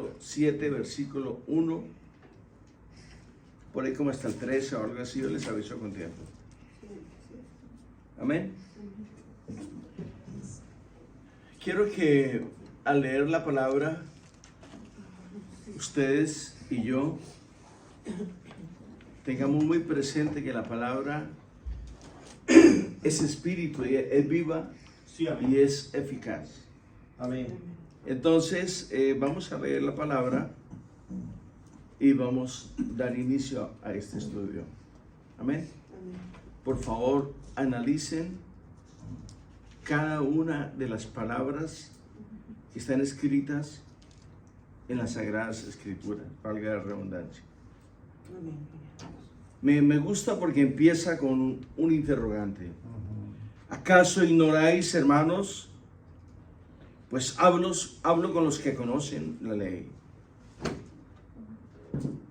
capítulo 7, versículo 1, por ahí como hasta el 13 o algo así, yo les aviso con tiempo. Amén. Quiero que al leer la palabra, ustedes y yo tengamos muy presente que la palabra es espíritu, es viva, Sí, amén. y es eficaz. Amén. Entonces, vamos a leer la palabra y vamos a dar inicio a este estudio. Amén. Por favor, analicen cada una de las palabras que están escritas en las Sagradas Escrituras, valga la redundancia. Me gusta porque empieza con un interrogante. ¿Acaso ignoráis, hermanos? Pues hablo con los que conocen la ley.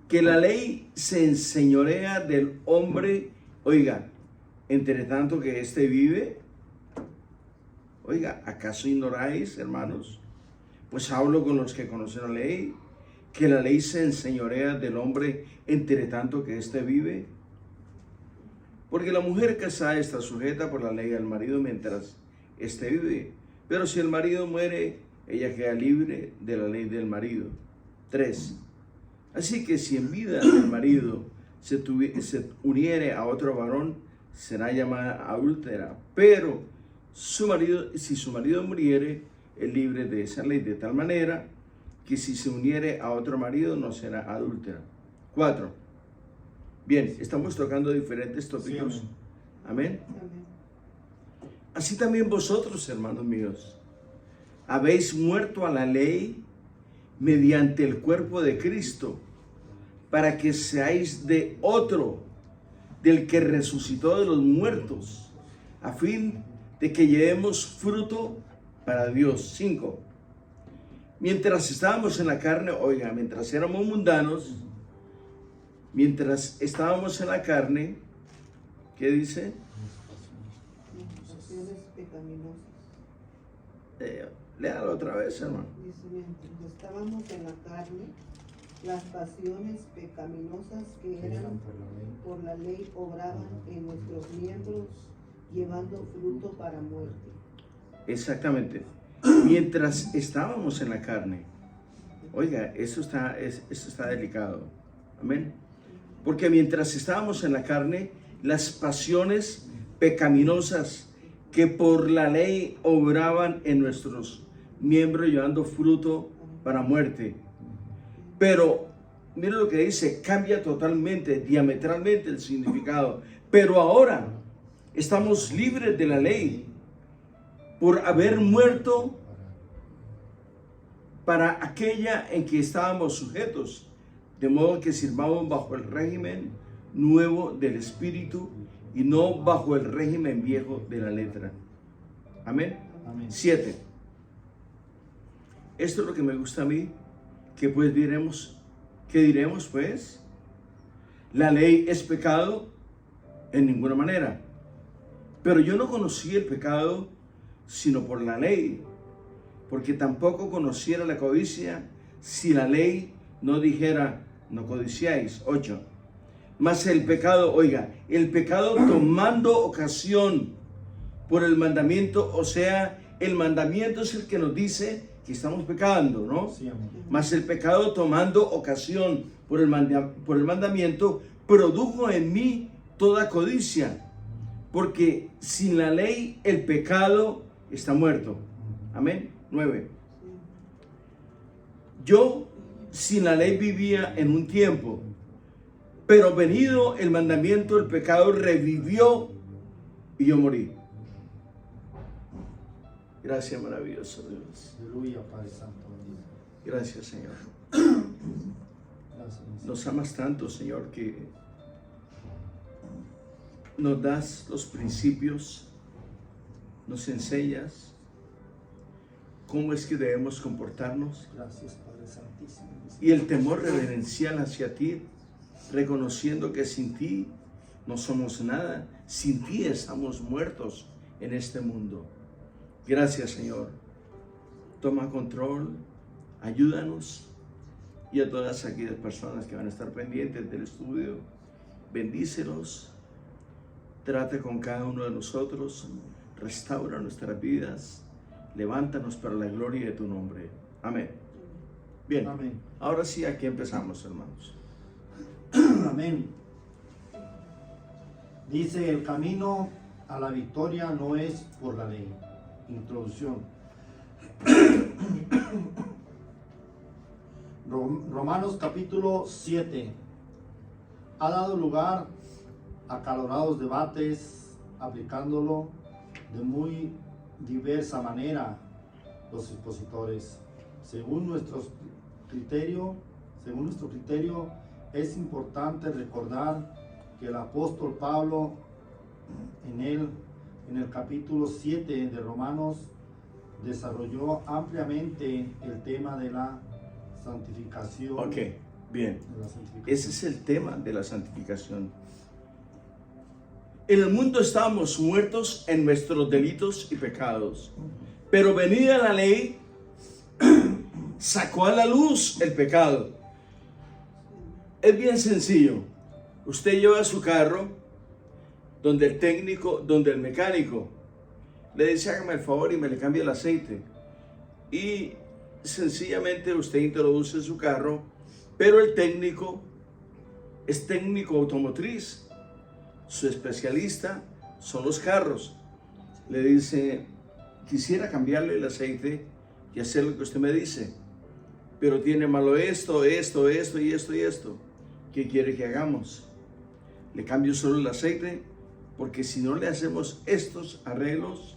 Que la ley se enseñorea del hombre, oiga, entre tanto que éste vive. Oiga, ¿acaso ignoráis, hermanos? Pues hablo con los que conocen la ley, que la ley se enseñorea del hombre entre tanto que éste vive. Porque la mujer casada está sujeta por la ley al marido mientras éste vive. Pero si el marido muere, ella queda libre de la ley del marido. 3. Así que si en vida el marido se uniere a otro varón, será llamada adúltera. Pero si su marido muriere, es libre de esa ley, de tal manera que si se uniere a otro marido, no será adúltera. 4. Bien, estamos tocando diferentes tópicos. Sí, amén. Así también vosotros, hermanos míos, habéis muerto a la ley mediante el cuerpo de Cristo, para que seáis de otro, del que resucitó de los muertos, a fin de que llevemos fruto para Dios. 5. Mientras estábamos en la carne, oiga, mientras éramos mundanos, mientras estábamos en la carne, ¿qué dice? Pecaminosas. Léalo otra vez, hermano. Dice, mientras estábamos en la carne, las pasiones pecaminosas que eran por la ley obraban en nuestros miembros, llevando fruto para muerte. Exactamente. Mientras estábamos en la carne. Oiga, esto está delicado. Amén. Porque mientras estábamos en la carne, las pasiones pecaminosas que por la ley obraban en nuestros miembros, llevando fruto para muerte. Pero, mira lo que dice, cambia totalmente, diametralmente el significado. Pero ahora estamos libres de la ley por haber muerto para aquella en que estábamos sujetos, de modo que sirvamos bajo el régimen nuevo del Espíritu y no bajo el régimen viejo de la letra. Amén. Amén. 7. Esto es lo que me gusta a mí, que pues diremos, ¿qué diremos pues? ¿La ley es pecado? En ninguna manera. Pero yo no conocí el pecado sino por la ley, porque tampoco conociera la codicia si la ley no dijera, no codiciáis. 8. Mas el pecado, oiga, el pecado tomando ocasión por el mandamiento, o sea, el mandamiento es el que nos dice que estamos pecando, ¿no? Sí, amén. Mas el pecado tomando ocasión por el mandamiento, produjo en mí toda codicia, porque sin la ley el pecado está muerto. Amén. 9. Yo sin la ley vivía en un tiempo, pero venido el mandamiento, el pecado revivió y yo morí. Gracias, maravilloso Dios. Aleluya, Padre Santo, bendito. Gracias, Señor. Gracias, mi Nos amas tanto, Señor, que nos das los principios, nos enseñas cómo es que debemos comportarnos Gracias, Padre Santísimo. y el temor reverencial hacia ti, reconociendo que sin ti no somos nada, sin ti estamos muertos en este mundo. Gracias, Señor. Toma control, ayúdanos y a todas aquellas personas que van a estar pendientes del estudio. Bendícelos, trate con cada uno de nosotros, restaura nuestras vidas, levántanos para la gloria de tu nombre. Amén. Bien, Amén. ahora sí, aquí empezamos, hermanos. Amén. Dice, el camino a la victoria no es por la ley. Introducción. Romanos capítulo 7 ha dado lugar a acalorados debates, aplicándolo de muy diversa manera los expositores. Según nuestro criterio, es importante recordar que el apóstol Pablo en el capítulo 7 de Romanos desarrolló ampliamente el tema de la santificación. Ok, bien. De la santificación. Ese es el tema de la santificación. En el mundo estábamos muertos en nuestros delitos y pecados, pero venida la ley, sacó a la luz el pecado. Es bien sencillo. Usted lleva su carro donde el técnico, donde el mecánico le dice, hágame el favor y me le cambie el aceite. Y sencillamente usted introduce su carro, pero el técnico es técnico automotriz. Su especialista son los carros. Le dice, quisiera cambiarle el aceite y hacer lo que usted me dice, pero tiene malo esto y esto. ¿Qué quiere que hagamos? Le cambio solo el aceite, porque si no le hacemos estos arreglos,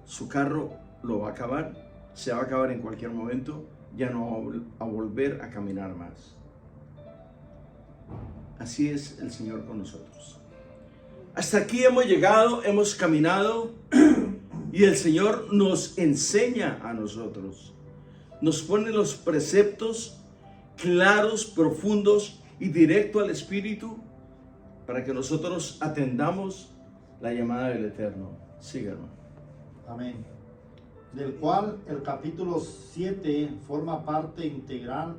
su carro lo va a acabar, se va a acabar en cualquier momento, ya no va a volver a caminar más. Así es el Señor con nosotros. Hasta aquí hemos llegado, hemos caminado y el Señor nos enseña a nosotros. Nos pone los preceptos claros, profundos y directo al Espíritu para que nosotros atendamos la llamada del Eterno. Síganme. Amén. Del cual el capítulo 7 forma parte integral.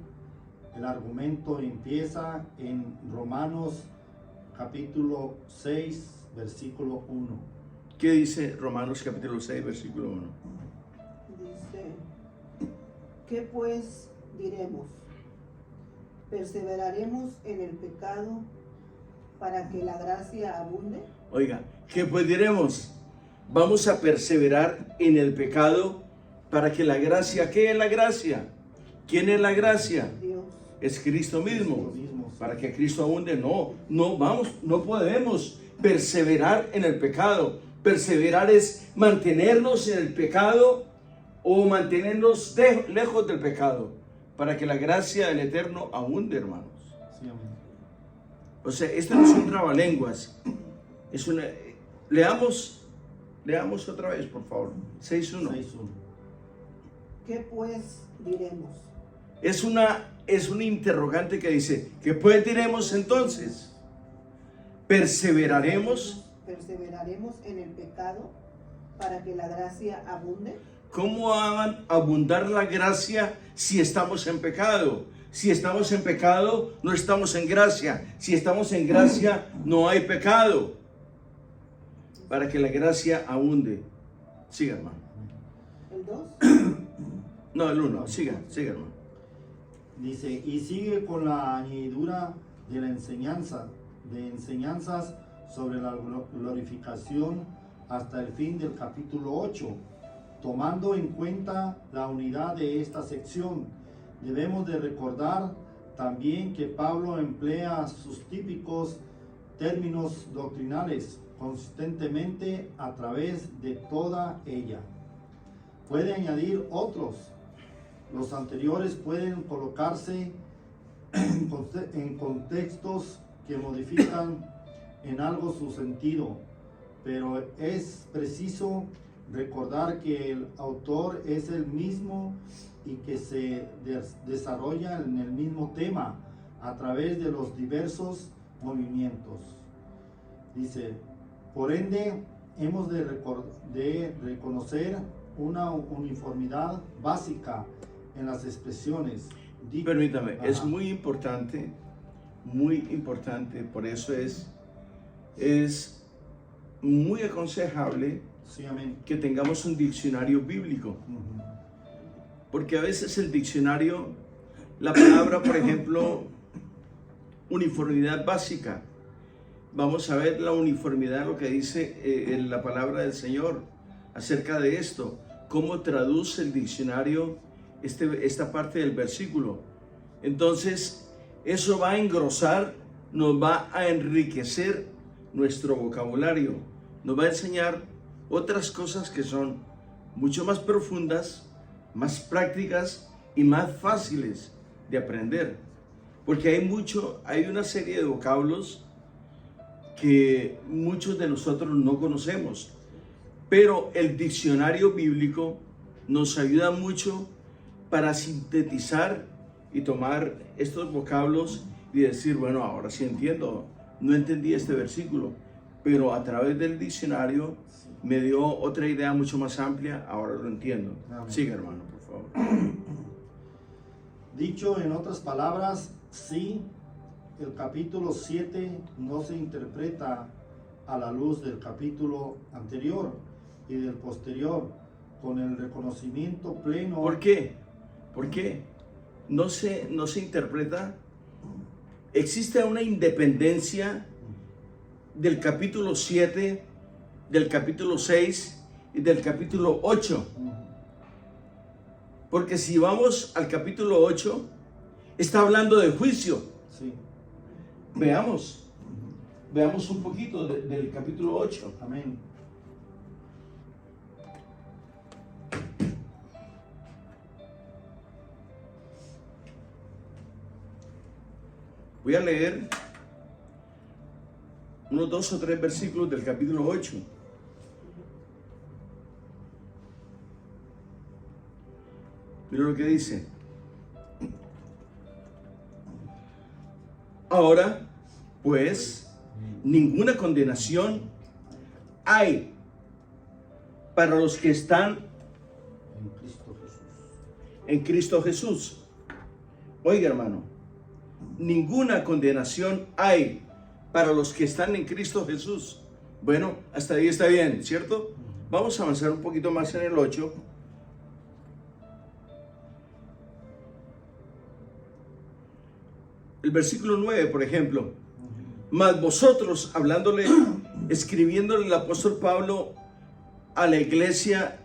El argumento empieza en Romanos capítulo 6, versículo 1. ¿Qué dice Romanos capítulo 6, versículo 1? Dice, ¿qué pues diremos? ¿Perseveraremos en el pecado para que la gracia abunde? Oiga, ¿qué pues diremos? Vamos a perseverar en el pecado para que la gracia, ¿qué es la gracia? ¿Quién es la gracia? Dios. Es Cristo mismo. Cristo mismo. Para que Cristo abunde, no podemos perseverar en el pecado. Perseverar es mantenernos en el pecado o mantenernos lejos del pecado, para que la gracia del Eterno abunde, hermanos. Sí, amén. O sea, esto no es un trabalenguas. Es una... Leamos otra vez, por favor. 6.1. 6.1. ¿Qué pues diremos? Es una interrogante que dice, ¿qué pues diremos entonces? ¿Perseveraremos? ¿Perseveraremos en el pecado para que la gracia abunde? ¿Cómo va a abundar la gracia si estamos en pecado? Si estamos en pecado, no estamos en gracia. Si estamos en gracia, no hay pecado. Para que la gracia abunde. Siga, hermano. ¿El 2? No, el 1. Siga, hermano. Dice, y sigue con la añadidura de la enseñanzas sobre la glorificación hasta el fin del capítulo 8. Tomando en cuenta la unidad de esta sección, debemos de recordar también que Pablo emplea sus típicos términos doctrinales consistentemente a través de toda ella. Puede añadir otros. Los anteriores pueden colocarse en contextos que modifican en algo su sentido, pero es preciso recordar que el autor es el mismo y que se desarrolla en el mismo tema a través de los diversos movimientos. Dice, por ende, hemos de reconocer una uniformidad básica en las expresiones. Permítame, Ajá. es muy importante, por eso es muy aconsejable Sí, amén. que tengamos un diccionario bíblico, Ujú. porque a veces el diccionario, la palabra, por ejemplo, uniformidad básica, vamos a ver la uniformidad, lo que dice en la palabra del Señor acerca de esto, cómo traduce el diccionario esta parte del versículo. Entonces, eso va a engrosar, nos va a enriquecer nuestro vocabulario, nos va a enseñar otras cosas que son mucho más profundas, más prácticas y más fáciles de aprender. Porque hay una serie de vocablos que muchos de nosotros no conocemos, pero el diccionario bíblico nos ayuda mucho para sintetizar y tomar estos vocablos y decir, bueno, ahora sí entiendo, no entendí este versículo, pero a través del diccionario me dio otra idea mucho más amplia, ahora lo entiendo. Amén. Siga, hermano, por favor. Dicho en otras palabras, sí, el capítulo 7 no se interpreta a la luz del capítulo anterior y del posterior, con el reconocimiento pleno. ¿Por qué? ¿Por qué? No se interpreta. Existe una independencia del capítulo 7, del capítulo 6 y del capítulo 8. Porque si vamos al capítulo 8, está hablando de juicio. Sí, Veamos un poquito del capítulo 8. amén. Voy a leer unos 2 o 3 versículos del capítulo 8. Mira lo que dice. Ahora, pues, ninguna condenación hay para los que están En Cristo Jesús. en Cristo Jesús. Oiga, hermano, ninguna condenación hay para los que están en Cristo Jesús. Bueno, hasta ahí está bien, ¿cierto? Vamos a avanzar un poquito más en el 8. El versículo 9, por ejemplo. Mas vosotros, escribiéndole el apóstol Pablo a la iglesia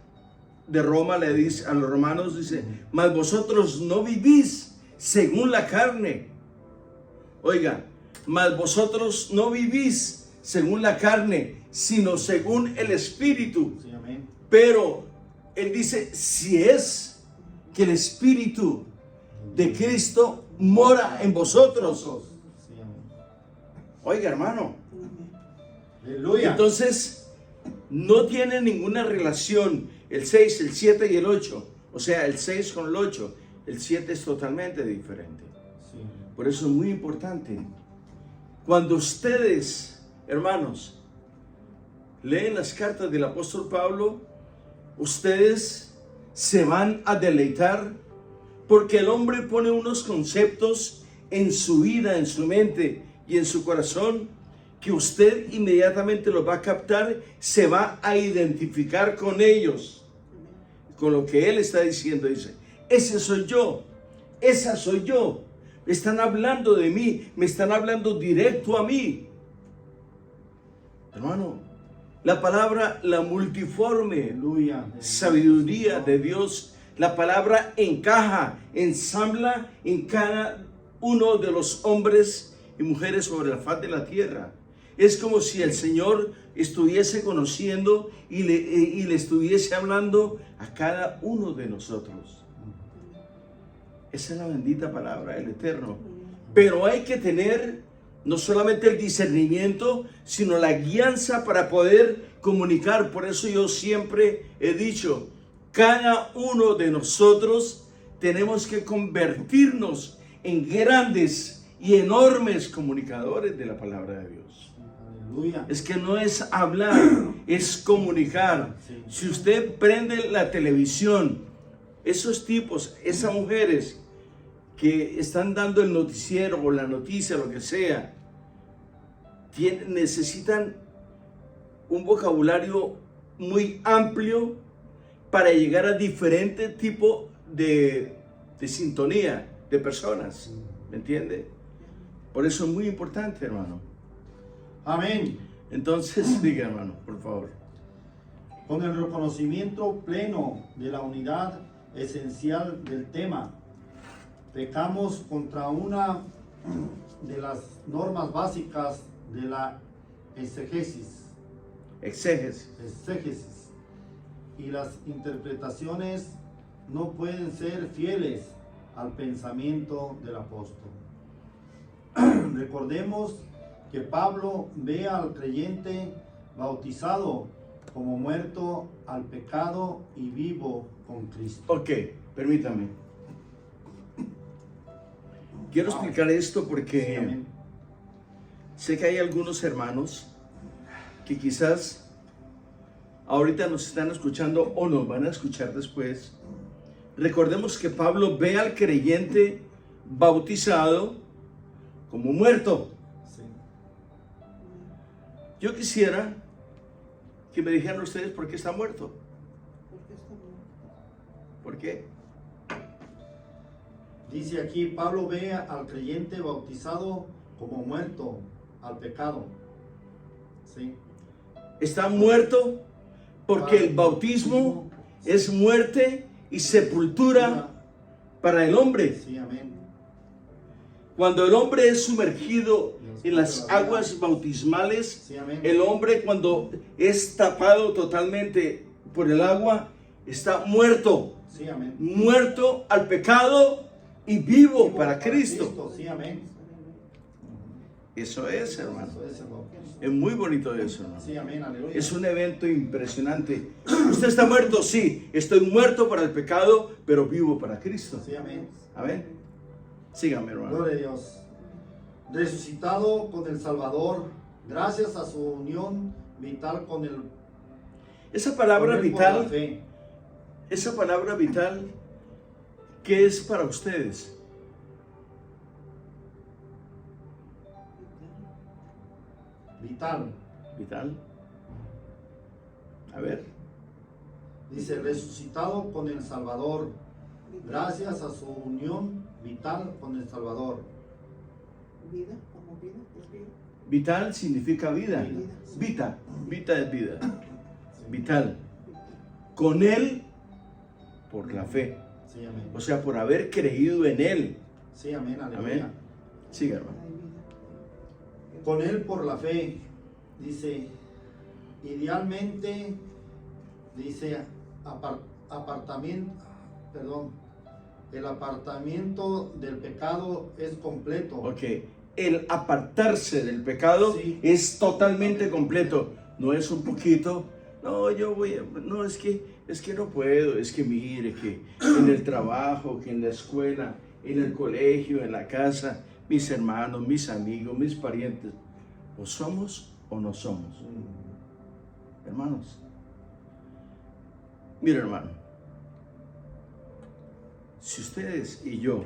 de Roma, le dice a los romanos, dice, mas vosotros no vivís según la carne. Oiga, mas vosotros no vivís según la carne, sino según el Espíritu. Sí, amén. Pero él dice, si es que el Espíritu de Cristo mora en vosotros. Sí, amén. Oiga, hermano, Aleluya. entonces no tiene ninguna relación el 6, el 7 y el 8. O sea, el 6 con el 8. El 7 es totalmente diferente. Sí. Por eso es muy importante. Cuando ustedes, hermanos, leen las cartas del apóstol Pablo, ustedes se van a deleitar porque el hombre pone unos conceptos en su vida, en su mente y en su corazón que usted inmediatamente los va a captar, se va a identificar con ellos, con lo que él está diciendo. Dice, ese soy yo, esa soy yo. Me están hablando de mí, me están hablando directo a mí. Hermano, la palabra, la multiforme Aleluya. sabiduría de Dios, la palabra encaja, ensambla en cada uno de los hombres y mujeres sobre la faz de la tierra. Es como si el Señor estuviese conociendo y le estuviese hablando a cada uno de nosotros. Esa es la bendita palabra del Eterno. Pero hay que tener no solamente el discernimiento, sino la guianza para poder comunicar. Por eso yo siempre he dicho, cada uno de nosotros tenemos que convertirnos en grandes y enormes comunicadores de la palabra de Dios. Aleluya. Es que no es hablar, es comunicar. Si usted prende la televisión, esos tipos, esas mujeres que están dando el noticiero o la noticia, lo que sea, necesitan un vocabulario muy amplio para llegar a diferentes tipos de sintonía de personas, ¿me entiende? Por eso es muy importante, hermano. Amén. Entonces, diga, hermano, por favor. Con el reconocimiento pleno de la unidad esencial del tema, pecamos contra una de las normas básicas de la exégesis, y las interpretaciones no pueden ser fieles al pensamiento del apóstol. Recordemos que Pablo ve al creyente bautizado como muerto al pecado y vivo con Cristo. Ok, permítame. Quiero explicar esto porque Sí, sé que hay algunos hermanos que quizás ahorita nos están escuchando o nos van a escuchar después. Recordemos que Pablo ve al creyente bautizado como muerto. sí. Yo quisiera que me dijeran ustedes por qué está muerto. ¿Por qué está muerto? ¿Por qué? Dice aquí, Pablo ve al creyente bautizado como muerto al pecado. Sí. Está muerto porque el bautismo es muerte y sepultura para el hombre. Sí, amén. Cuando el hombre es sumergido en las aguas bautismales, Sí, amén. el hombre cuando es tapado totalmente por el agua, está muerto. Sí, amén. Muerto al pecado y vivo para Cristo. Sí, amén. Eso es, hermano. Eso es el bautismo. Es muy bonito eso, hermano. Sí, amén, aleluya. Es un evento impresionante. ¿Usted está muerto? Sí. Estoy muerto para el pecado, pero vivo para Cristo. Sí, amén. Amén. Sígame, hermano. Gloria a Dios. Resucitado con el Salvador, gracias a su unión vital con el Esa palabra con él por la vital, fe. esa palabra vital, ¿qué es para ustedes? Vital. Vital. A ver. Dice, resucitado con el Salvador, gracias a su unión vital con el Salvador. Vida, como vida, es vida. Vital significa vida. Vita. Vita es vida. Vital. Con Él por la fe. Sí, amén. O sea, por haber creído en Él. Sí, amén, aleluya. Amén. Siga, hermano. Hay vida. Con él por la fe, dice, idealmente, dice, el apartamiento del pecado es completo. Ok. El apartarse del pecado Sí. es totalmente completo. No es un poquito. No, yo voy a, no, es que no puedo. Es que mire, que en el trabajo, que en la escuela, en el colegio, en la casa, mis hermanos, mis amigos, mis parientes, o somos o no somos. Hermanos, mira, hermano, si ustedes y yo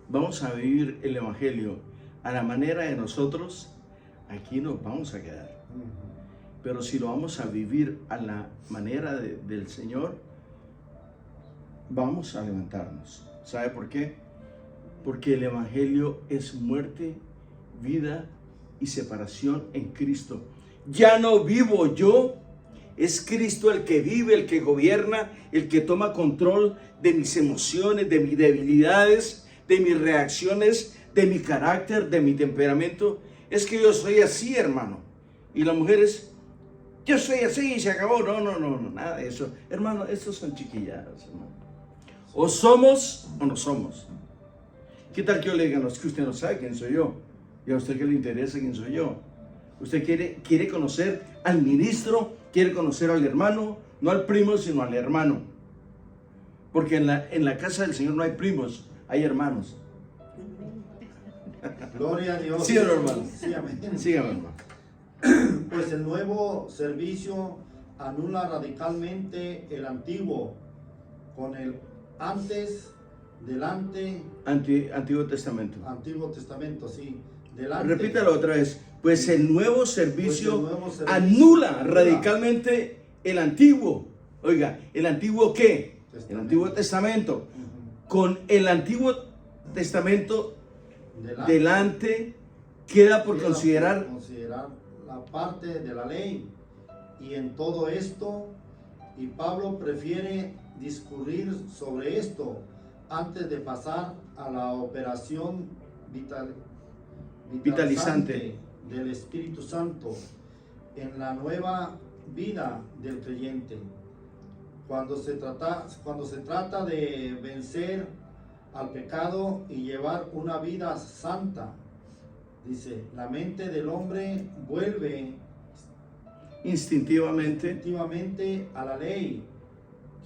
vamos a vivir el evangelio a la manera de nosotros, aquí nos vamos a quedar. Pero si lo vamos a vivir a la manera del Señor, vamos a levantarnos. ¿Sabe por qué? Porque el evangelio es muerte, vida y separación en Cristo. Ya no vivo yo, es Cristo el que vive, el que gobierna, el que toma control de mis emociones, de mis debilidades, de mis reacciones, de mi carácter, de mi temperamento. Es que yo soy así, hermano. Y las mujeres, yo soy así y se acabó. No, nada de eso. Hermano, estos son chiquilladas, hermano. O somos o no somos. ¿Qué tal que yo le diga, no, es que usted no sabe quién soy yo? ¿Y a usted qué le interesa quién soy yo? Usted quiere conocer al ministro, quiere conocer al hermano, no al primo, sino al hermano. Porque en la casa del Señor no hay primos, hay hermanos. Gloria a Dios. Sí, hermano. Sí, amén. Sígame, hermano. Pues el nuevo servicio anula radicalmente el antiguo con el antes delante, Antiguo Testamento. Antiguo Testamento, sí, delante. Repítalo otra vez. Pues el nuevo servicio, Pues el nuevo servicio anula radicalmente el antiguo. Oiga, ¿el antiguo qué? El Antiguo Testamento. Ujú. Con el Antiguo Testamento Delante. delante queda por Queda considerar. por considerar la parte de la ley. Y en todo esto, y Pablo prefiere discurrir sobre esto antes de pasar a la operación vitalizante del Espíritu Santo en la nueva vida del creyente. Cuando se trata de vencer al pecado y llevar una vida santa, dice, la mente del hombre vuelve Instintivamente. efectivamente a la ley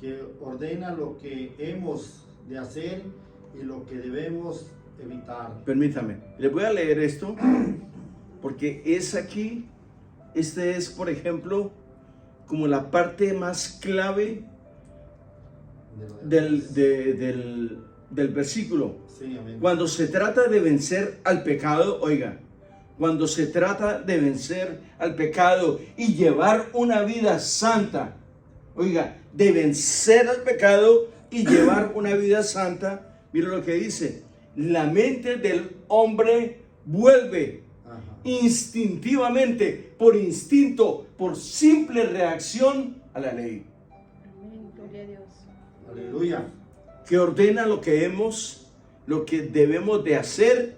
que ordena lo que hemos de hacer y lo que debemos evitar. Permítame, le voy a leer esto porque es aquí, este es por ejemplo como la parte más clave del versículo. Sí, amén. Cuando se trata de vencer al pecado, oiga, cuando se trata de vencer al pecado y llevar una vida santa, oiga, de vencer al pecado y llevar una vida santa, mira lo que dice, la mente del hombre vuelve Ajá. instintivamente, por instinto, por simple reacción a la ley, Amén, gloria a Dios. Aleluya. que ordena lo que debemos de hacer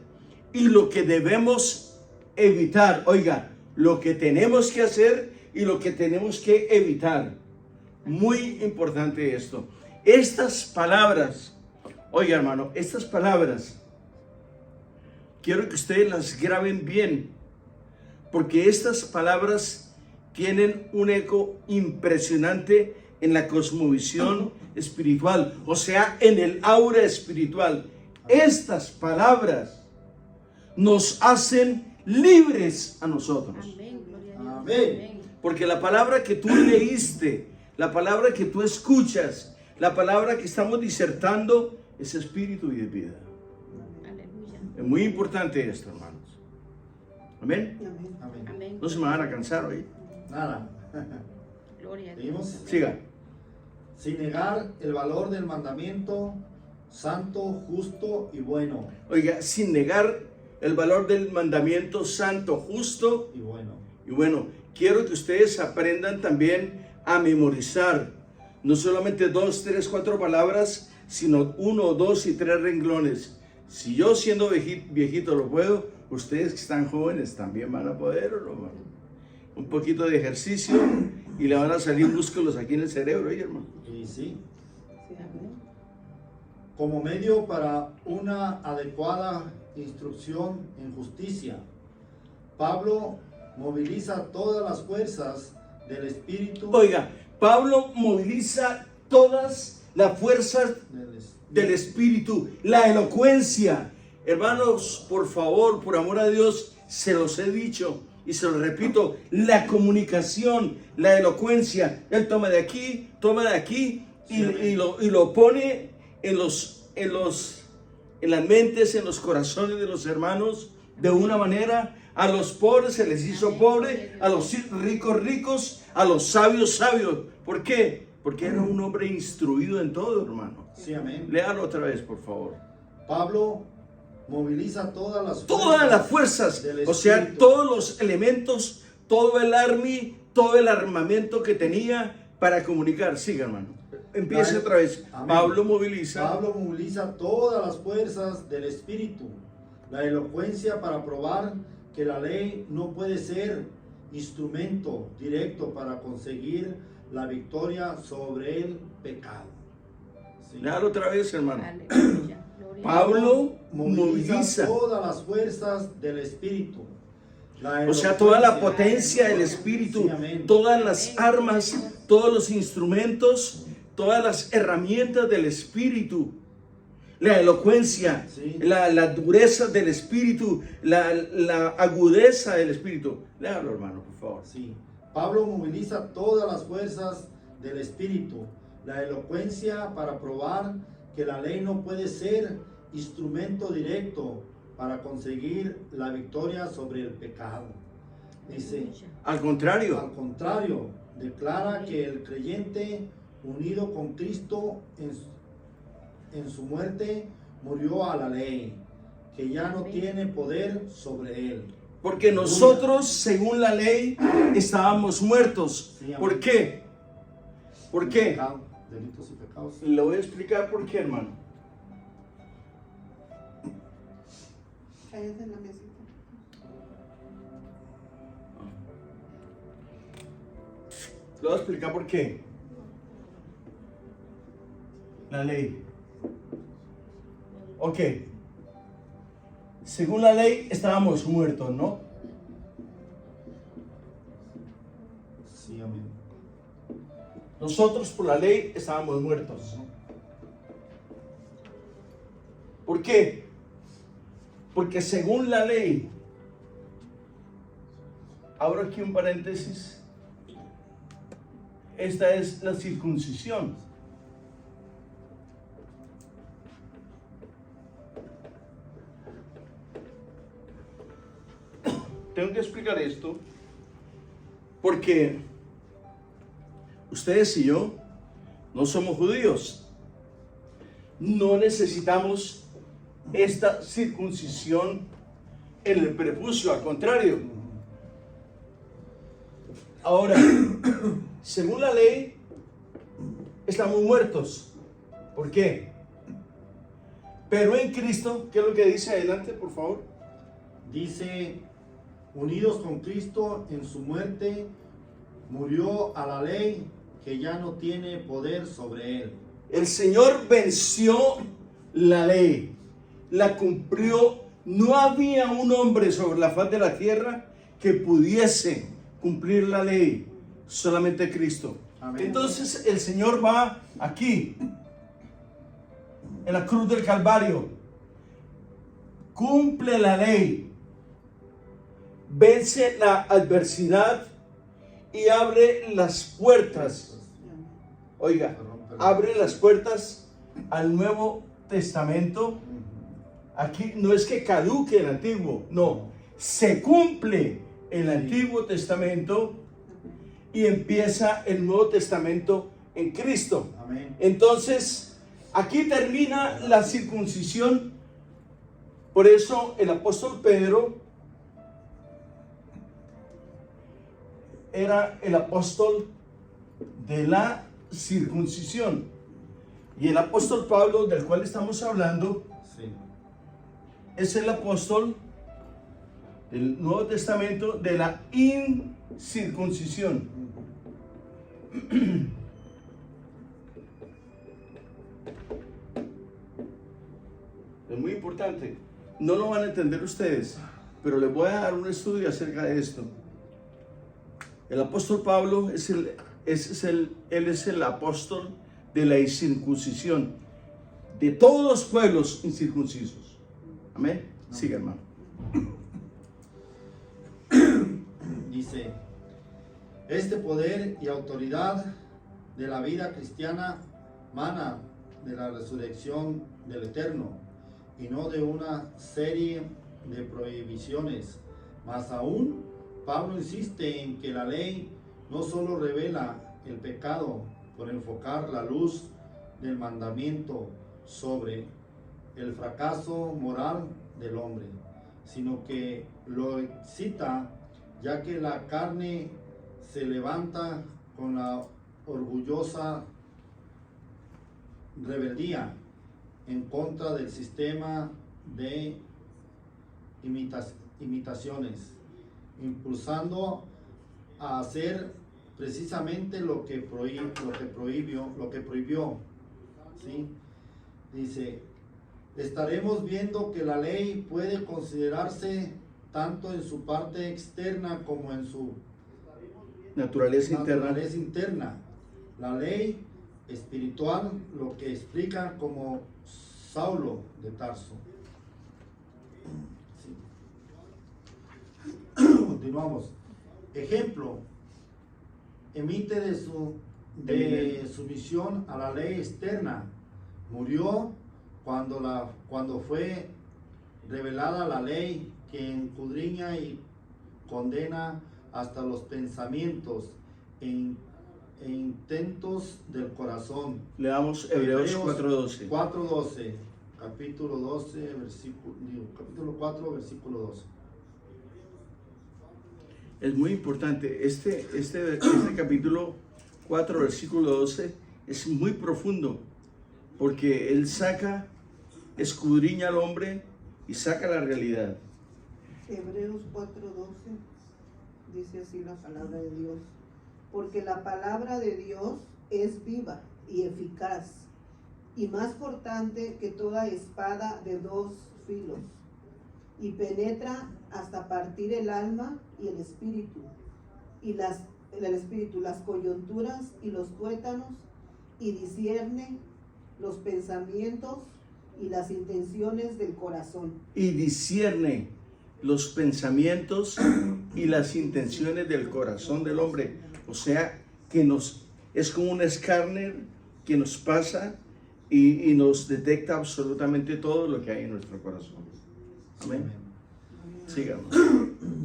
y lo que debemos evitar. Oiga, lo que tenemos que hacer y lo que tenemos que evitar. Muy importante esto. Estas palabras, oiga hermano, estas palabras, quiero que ustedes las graben bien, porque estas palabras tienen un eco impresionante en la cosmovisión espiritual, o sea, en el aura espiritual. Estas palabras nos hacen libres a nosotros. Amén, gloria a Dios. Amén. Porque la palabra que tú leíste, la palabra que tú escuchas, la palabra que estamos disertando es espíritu y de vida. Aleluya. Es muy importante esto, hermanos. Amén. Amén. Amén. Amén. No se me van a cansar hoy. Nada. Gloria a Dios. ¿Seguimos? Siga. Sin negar el valor del mandamiento santo, justo y bueno. Oiga, sin negar el valor del mandamiento santo, justo Y bueno. y bueno. Quiero que ustedes aprendan también a memorizar no solamente 2, 3, 4 palabras, sino 1, 2 y 3 renglones. Si yo siendo viejito lo puedo, ustedes que están jóvenes también van a poder, hermano. Un poquito de ejercicio y le van a salir músculos aquí en el cerebro, hermano. Y sí. Sí, amén. Como medio para una adecuada instrucción en justicia, Pablo moviliza todas las fuerzas del Espíritu. Oiga, Pablo moviliza todas las fuerzas del del Espíritu, la elocuencia. Hermanos, por favor, por amor a Dios, se los he dicho y se los repito, la comunicación, la elocuencia. Él toma de aquí y lo pone en las mentes, en los corazones de los hermanos de una manera. A los pobres se les hizo pobre, a los ricos, a los sabios. ¿Por qué? Porque era un hombre instruido en todo, hermano. Sí, amén. Léalo otra vez, por favor. Pablo moviliza todas las fuerzas, del o sea, Espíritu. todos los elementos, todo el todo el armamento que tenía para comunicar. Siga, hermano. Empiece otra vez. Amén. Pablo moviliza. Pablo moviliza todas las fuerzas del Espíritu, la elocuencia para probar que la ley no puede ser instrumento directo para conseguir la victoria sobre el pecado. Sí. Léalo otra vez, hermano. Aleluya. Gloria a Pablo moviliza moviliza. todas las fuerzas del Espíritu. O sea, toda la potencia del Espíritu, Sí, amén. todas las armas, todos los instrumentos, todas las herramientas del Espíritu, la elocuencia, Sí. la dureza del Espíritu, la agudeza del Espíritu. Léalo, hermano, por favor. Sí. Pablo moviliza todas las fuerzas del Espíritu, la elocuencia para probar que la ley no puede ser instrumento directo para conseguir la victoria sobre el pecado. Dice, Al contrario, al contrario, declara que el creyente unido con Cristo en su muerte murió a la ley, que ya no tiene poder sobre él. porque nosotros, según la ley, estábamos muertos. Sí, amén. ¿Por qué? ¿Por qué? Pecado, delitos y pecados. Le voy a explicar por qué, hermano. Cállate en la mesita. Le voy a explicar por qué. La ley. Ok. Según la ley estábamos muertos, ¿no? Sí, amén. Nosotros por la ley estábamos muertos. ¿Por qué? Porque según la ley, abro aquí un paréntesis, esta es la circuncisión. Tengo que explicar esto porque ustedes y yo no somos judíos. No necesitamos esta circuncisión en el prepucio, al contrario. Ahora, según la ley, estamos muertos. ¿Por qué? Pero en Cristo, ¿qué es lo que dice adelante, por favor? Dice, unidos con Cristo en su muerte, murió a la ley, que ya no tiene poder sobre él. El Señor venció la ley, la cumplió. No había un hombre sobre la faz de la tierra que pudiese cumplir la ley, solamente Cristo. Amén. Entonces el Señor va aquí, en la cruz del Calvario, cumple la ley, vence la adversidad y abre las puertas. Oiga, abre las puertas al Nuevo Testamento. Aquí no es que caduque el Antiguo, no, se cumple el Antiguo Testamento y empieza el Nuevo Testamento en Cristo. Amén. Entonces, aquí termina la circuncisión. Por eso el apóstol Pedro era el apóstol de la circuncisión. Y el apóstol Pablo, del cual estamos hablando, Sí. es el apóstol del Nuevo Testamento de la incircuncisión. Es muy importante. No lo van a entender ustedes, pero les voy a dar un estudio acerca de esto. El apóstol Pablo él es el apóstol de la incircuncisión, de todos los pueblos incircuncisos. Amén. Sigue, hermano. Dice, este poder y autoridad de la vida cristiana mana de la resurrección del Eterno y no de una serie de prohibiciones. Más aún, Pablo insiste en que la ley no solo revela el pecado por enfocar la luz del mandamiento sobre el fracaso moral del hombre, sino que lo excita, ya que la carne se levanta con la orgullosa rebeldía en contra del sistema de imitaciones, impulsando a hacer precisamente lo que prohibió. ¿Sí? Dice, estaremos viendo que la ley puede considerarse tanto en su parte externa como en su Naturaleza interna. La ley espiritual, lo que explica como Saulo de Tarso. Sí. Continuamos. Ejemplo, emite de su misión a la ley externa, Murió cuando fue revelada la ley que escudriña y condena hasta los pensamientos e intentos del corazón. Leamos Hebreos 4:12. 4:12, capítulo 4, versículo 12. Es muy importante. Este capítulo 4, versículo 12 es muy profundo porque él escudriña al hombre y saca la realidad. Hebreos 4:12 dice así la palabra de Dios. Porque la palabra de Dios es viva y eficaz y más cortante que toda espada de dos filos y penetra hasta partir el alma y el espíritu las coyunturas y los tuétanos y discierne los pensamientos y las intenciones del corazón. Y discierne los pensamientos y las intenciones del corazón del hombre. O sea, que es como un escáner que nos pasa y nos detecta absolutamente todo lo que hay en nuestro corazón. Amén. Sigamos.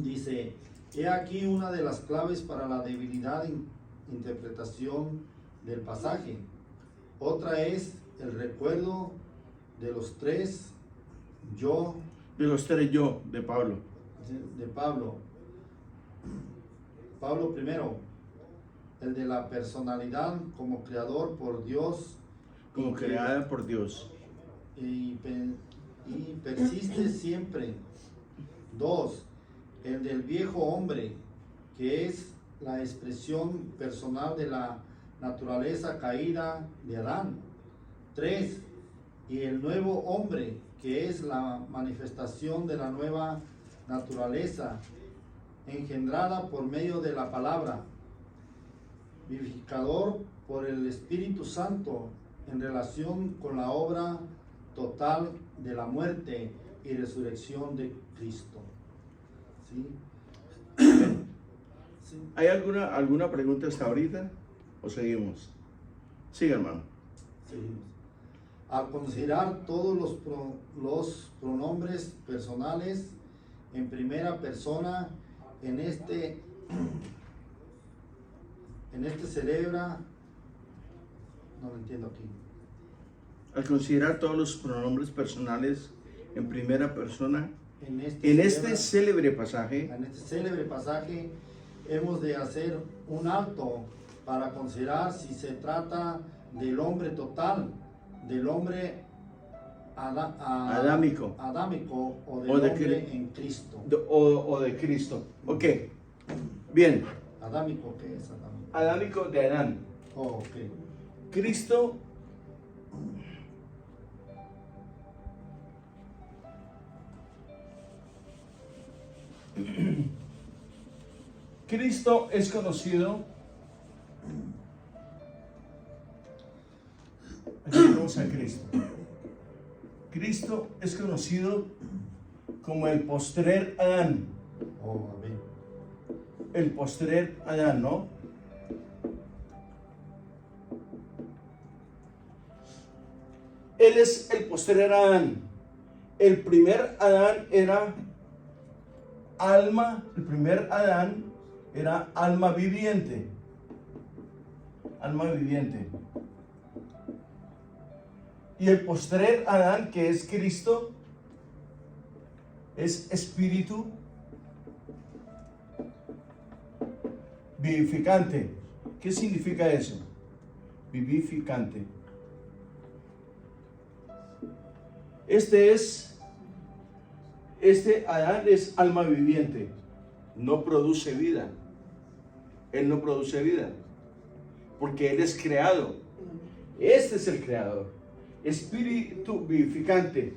Dice, he aquí una de las claves para la debilidad interpretación del pasaje. Otra es el recuerdo de los tres yo. De los tres yo, de Pablo. De Pablo. Pablo primero, el de la personalidad como creador por Dios. Como creada por Dios. Y persiste siempre. 2. El del viejo hombre, que es la expresión personal de la naturaleza caída de Adán. 3. Y el nuevo hombre, que es la manifestación de la nueva naturaleza, engendrada por medio de la palabra, vivificador por el Espíritu Santo, en relación con la obra total de la muerte y resurrección de Cristo. ¿Sí? ¿Sí? ¿Hay alguna pregunta hasta ahorita? ¿O seguimos? Siga, hermano. Seguimos. Al considerar todos los pronombres personales en primera persona, en este celebra, no lo entiendo aquí. Al considerar todos los pronombres personales en primera persona, En este célebre pasaje, hemos de hacer un alto para considerar si se trata del hombre total, del hombre adámico o del hombre en Cristo. O de Cristo. Ok, bien. ¿Adámico qué es adámico? Adámico de Adán. Oh, ok. Cristo Cristo es conocido. Aquí tenemos a Cristo. Cristo es conocido como el postrer Adán. Oh, amén. El postrer Adán, ¿no? Él es el postrer Adán. El primer Adán era alma, el primer Adán era alma viviente. Alma viviente. Y el postrer Adán, que es Cristo, es espíritu vivificante. ¿Qué significa eso? Vivificante. Este Adán es alma viviente, no produce vida. Él no produce vida, porque Él es creado. Este es el creador, espíritu vivificante.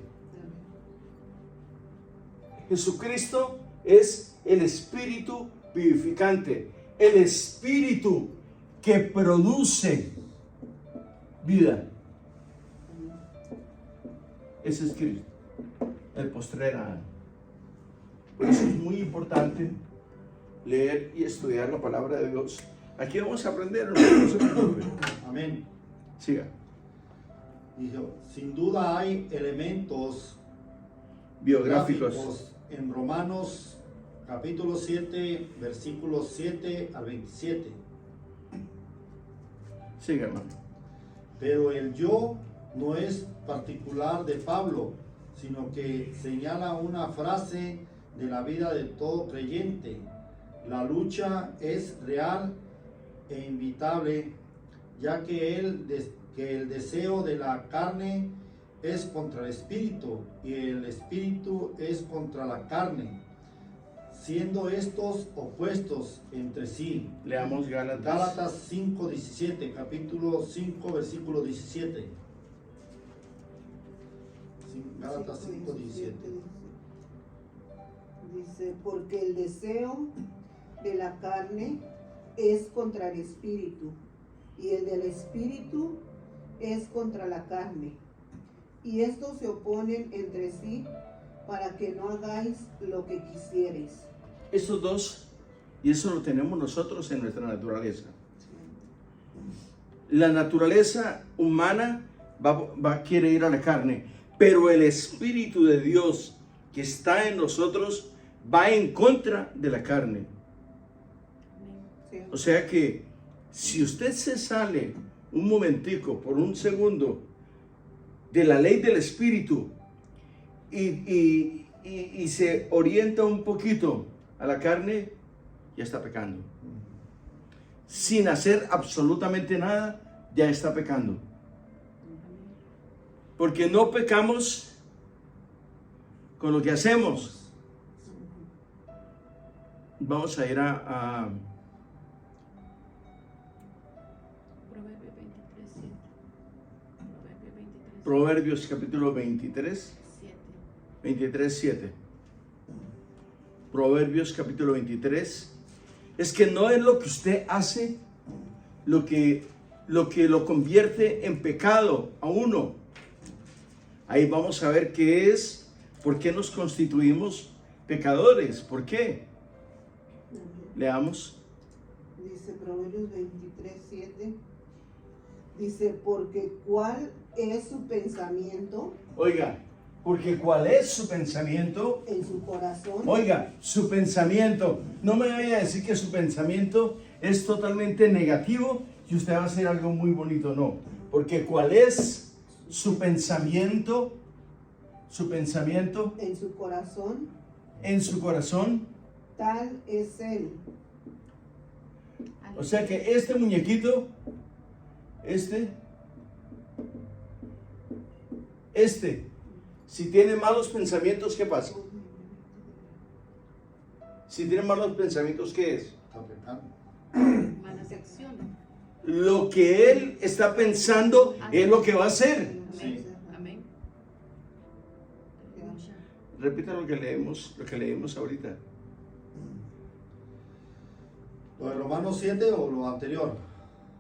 Jesucristo es el espíritu vivificante, el espíritu que produce vida. Ese es Cristo, el postrer Adán. Por eso es muy importante leer y estudiar la palabra de Dios. Aquí vamos a aprender, no se preocupe. Amén. Siga. Dijo, sin duda hay elementos biográficos. en Romanos capítulo 7, versículos 7 al 27. Siga, hermano. Pero el yo no es particular de Pablo, sino que señala una frase de la vida de todo creyente. La lucha es real e inevitable, ya que el deseo de la carne es contra el espíritu y el espíritu es contra la carne, siendo estos opuestos entre sí. Leamos Gálatas. Gálatas 5:17, capítulo 5, versículo 17. Gálatas 5:17. Dice, porque el deseo de la carne es contra el espíritu, y el del espíritu es contra la carne. Y estos se oponen entre sí para que no hagáis lo que quisierais. Estos dos, y eso lo tenemos nosotros en nuestra naturaleza. La naturaleza humana quiere ir a la carne, pero el Espíritu de Dios que está en nosotros va en contra de la carne. Sí. O sea que si usted se sale un momentico, por un segundo, de la ley del Espíritu y se orienta un poquito a la carne, ya está pecando. Sin hacer absolutamente nada, ya está pecando. Porque no pecamos con lo que hacemos. Vamos a ir a Proverbios 23, 7. Proverbios 23, Proverbios capítulo 23, 7. 23, 7. Proverbios capítulo 23. Es que no es lo que usted hace lo que lo convierte en pecado a uno. Ahí vamos a ver qué es, por qué nos constituimos pecadores, ¿por qué? Leamos. Dice Proverbios 23, 7. Dice, porque ¿cuál es su pensamiento Oiga, porque ¿cuál es su pensamiento? en su corazón? Oiga, su pensamiento. No me vaya a decir que su pensamiento es totalmente negativo y usted va a hacer algo muy bonito, no. Porque ¿cuál es su pensamiento? Su pensamiento En su corazón, en su corazón. tal es él. O sea que este muñequito, si tiene malos pensamientos, ¿qué pasa? Si tiene malos pensamientos, ¿qué es? Está pecando. Malas acciones. Lo que él está pensando es lo que va a hacer. Sí. Amén. Aleluya. Repita lo que leemos ahorita. ¿Lo de Romanos 7 o lo anterior?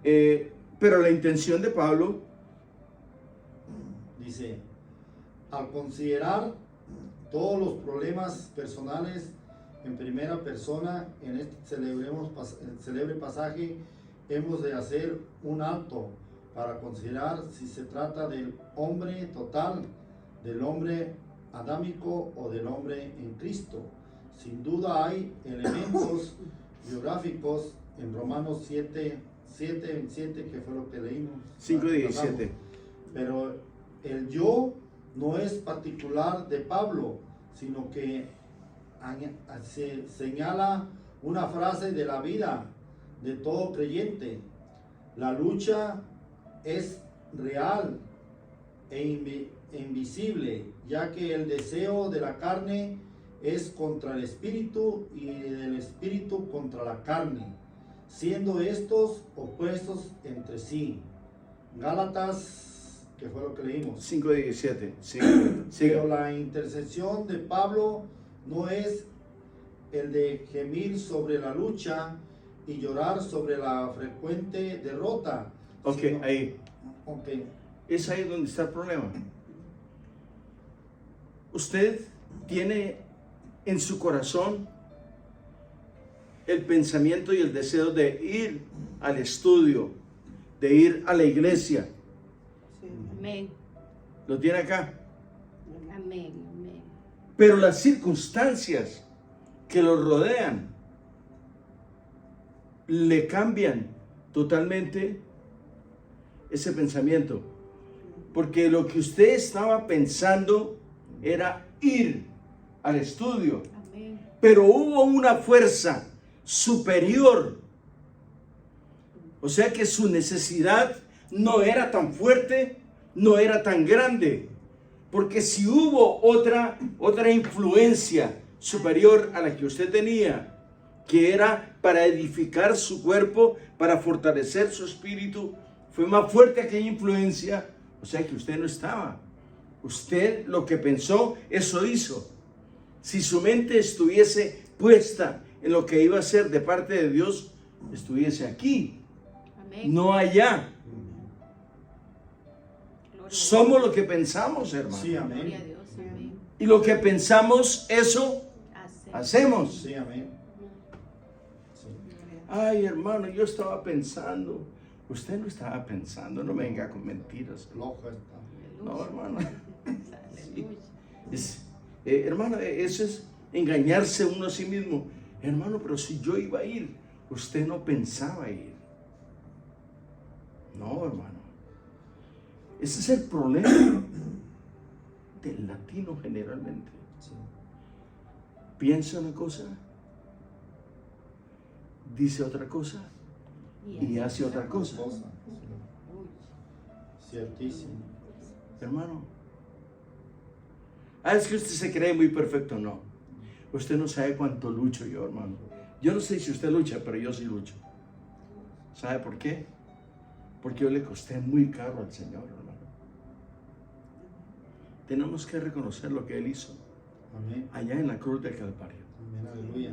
Pero la intención de Pablo, Dice, al considerar todos los problemas personales en primera persona, en este célebre pasaje, hemos de hacer un alto para considerar si se trata del hombre total, del hombre adámico o del hombre en Cristo. Sin duda hay elementos biográficos en Romanos 7, 7, que fue lo que leímos. 5:17. Pero el yo no es particular de Pablo, sino que se señala una frase de la vida de todo creyente. La lucha es real e invisible, ya que el deseo de la carne es contra el espíritu y del espíritu contra la carne, siendo estos opuestos entre sí. Gálatas, que fue lo que leímos. 5:17. Pero la intercesión de Pablo no es el de gemir sobre la lucha y llorar sobre la frecuente derrota. Ok, sino- ahí. Ok. Es ahí donde está el problema. Usted tiene en su corazón el pensamiento y el deseo de ir al estudio, de ir a la iglesia. Sí. Amén. Lo tiene acá. Amén, amén. Pero las circunstancias que lo rodean le cambian totalmente ese pensamiento. Porque lo que usted estaba pensando era ir al estudio. Amén. Pero hubo una fuerza superior. O sea que su necesidad no era tan fuerte, no era tan grande. Porque si hubo otra influencia superior a la que usted tenía, que era para edificar su cuerpo, para fortalecer su espíritu, fue más fuerte aquella influencia. O sea que usted no estaba. Usted lo que pensó, eso hizo. Si su mente estuviese puesta en lo que iba a ser de parte de Dios, estuviese aquí, Amén. no allá. Gloria a Somos lo que pensamos, hermano. Sí, Dios. Gloria a amén. Dios. Amén. Y lo que pensamos, eso Hace. hacemos. Sí, amén. Sí. Ay, hermano, yo estaba pensando. Usted no estaba pensando, no venga con mentiras. Flojo está. No, hermano. Aleluya. Hermano, eso es engañarse uno a sí mismo. Hermano, pero si yo iba a ir, usted no pensaba ir. No, hermano. Ese es el problema del latino generalmente. Sí. Piensa una cosa, dice otra cosa y hace otra cosa. Cosa. Uy. Ciertísimo. Hermano, es que usted se cree muy perfecto. No, usted no sabe cuánto lucho yo, hermano. Yo no sé si usted lucha, pero yo sí lucho. ¿Sabe por qué? Porque yo le costé muy caro al Señor, hermano. Tenemos que reconocer lo que Él hizo Amén. allá en la cruz del Calvario. Amén. Aleluya.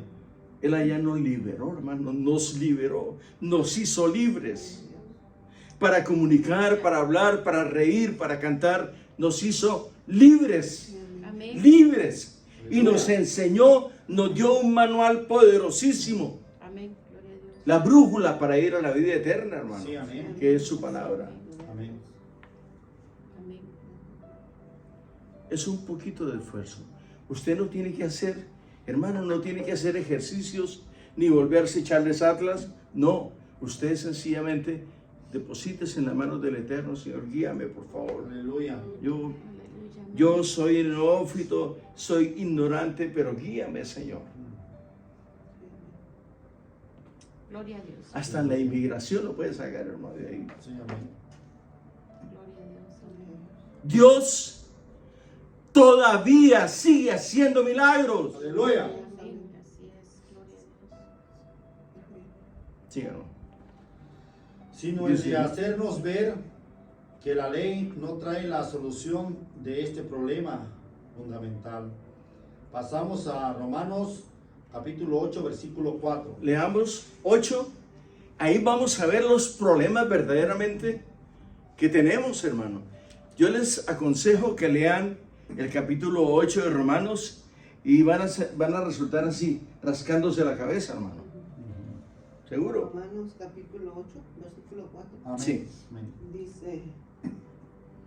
Él allá nos liberó, hermano, nos liberó, nos hizo libres. Para comunicar, para hablar, para reír, para cantar, nos hizo libres. Amén. Libres. Y nos enseñó, nos dio un manual poderosísimo. Amén. Gloria a Dios. La brújula para ir a la vida eterna, hermano. Sí, amén. Que es su palabra. Amén. Amén. Es un poquito de esfuerzo. Usted no tiene que hacer, hermano, no tiene que hacer ejercicios ni volverse a echarles atlas. No, usted sencillamente deposítese en las manos del Eterno. Señor, guíame, por favor. Aleluya. Yo Aleluya. soy neófito, soy ignorante, pero guíame, Señor. Gloria a Dios. Hasta en la inmigración lo puede sacar, hermano, de ahí. Sí, amén. Gloria a Dios. Amén. Dios todavía sigue haciendo milagros. Aleluya. Amén. Así es. Gloria a Dios. Síganos. Sino el de hacernos ver que la ley no trae la solución de este problema fundamental. Pasamos a Romanos capítulo 8, versículo 4. Leamos 8. Ahí vamos a ver los problemas verdaderamente que tenemos, hermano. Yo les aconsejo que lean el capítulo 8 de Romanos y van a resultar así, rascándose la cabeza, hermano. ¿Seguro? Romanos capítulo 8, versículo 4. Amén. Sí. Amén. Dice,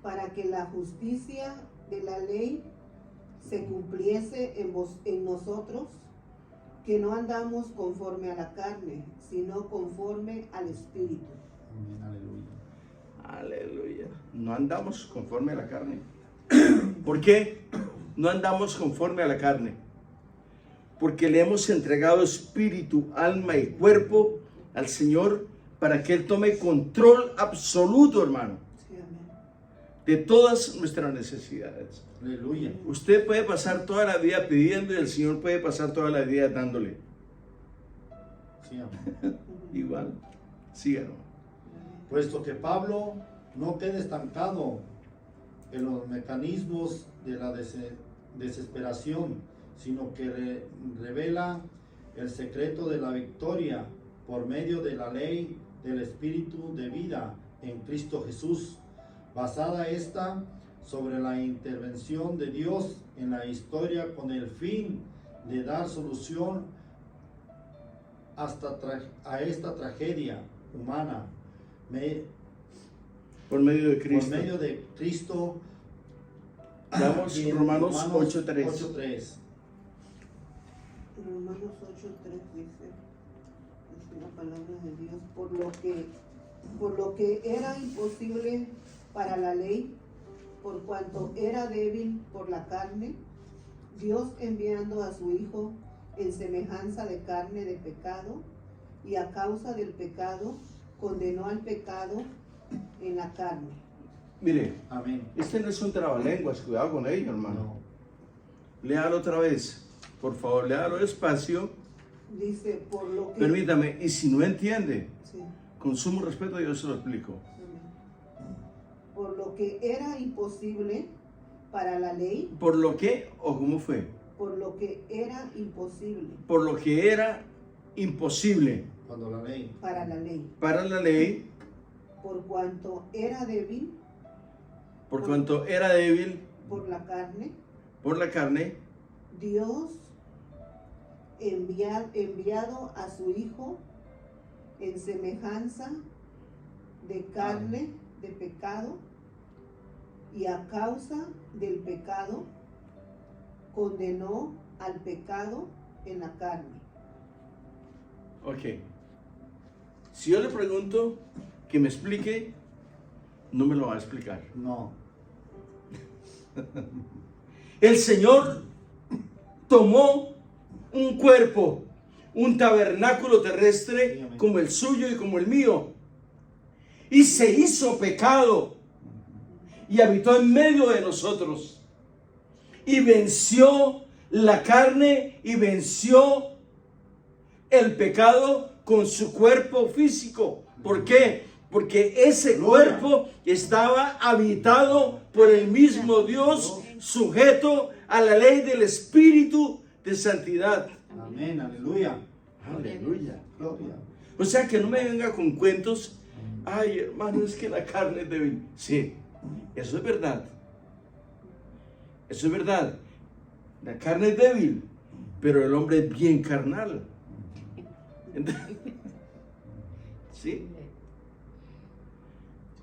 para que la justicia de la ley se cumpliese en nosotros, que no andamos conforme a la carne, sino conforme al Espíritu. Amén. Aleluya. Aleluya. No andamos conforme a la carne. ¿Por qué no andamos conforme a la carne? Porque le hemos entregado espíritu, alma y cuerpo al Señor para que Él tome control absoluto, hermano, Sí, amén. de todas nuestras necesidades. Aleluya. Usted puede pasar toda la vida pidiendo y el Señor puede pasar toda la vida dándole. Sí, amén. Igual, síganos. Puesto que Pablo no queda estancado en los mecanismos de la desesperación, sino que revela el secreto de la victoria por medio de la ley del Espíritu de vida en Cristo Jesús, basada esta sobre la intervención de Dios en la historia con el fin de dar solución a esta tragedia humana. Por medio de Por Cristo. medio de Cristo, Leamos Y en Romanos 8:3. 8:3. Romanos 8:3 dice la palabra de Dios, por lo que era imposible para la ley, por cuanto era débil por la carne, Dios enviando a su Hijo en semejanza de carne de pecado, y a causa del pecado condenó al pecado en la carne. Mire, Amén. este no es un trabalenguas, cuidado con ello, hermano. No. Léalo otra vez, por favor, léalo despacio. Dice, por lo que... Permítame, y si no entiende, Sí, con sumo respeto yo se lo explico. amén. Por lo que era imposible para la ley, ¿Por lo que o cómo fue? por lo que era imposible Por lo que era imposible Cuando la ley. para la ley, para la ley, por cuanto era débil por cuanto era débil por la carne, por la carne, Dios enviado a su Hijo en semejanza de carne de pecado, y a causa del pecado condenó al pecado en la carne. ok. Si yo le pregunto que me explique, no me lo va a explicar. No. El Señor tomó un cuerpo, un tabernáculo terrestre como el suyo y como el mío, y se hizo pecado y habitó en medio de nosotros y venció la carne y venció el pecado con su cuerpo físico. ¿Por qué? Porque ese cuerpo estaba habitado por el mismo Dios, sujeto a la ley del Espíritu de santidad. Amén. Aleluya. Aleluya. Gloria. O sea, que no me venga con cuentos. Ay, hermano, es que la carne es débil. Sí, eso es verdad. Eso es verdad. La carne es débil, pero el hombre es bien carnal. ¿Sí?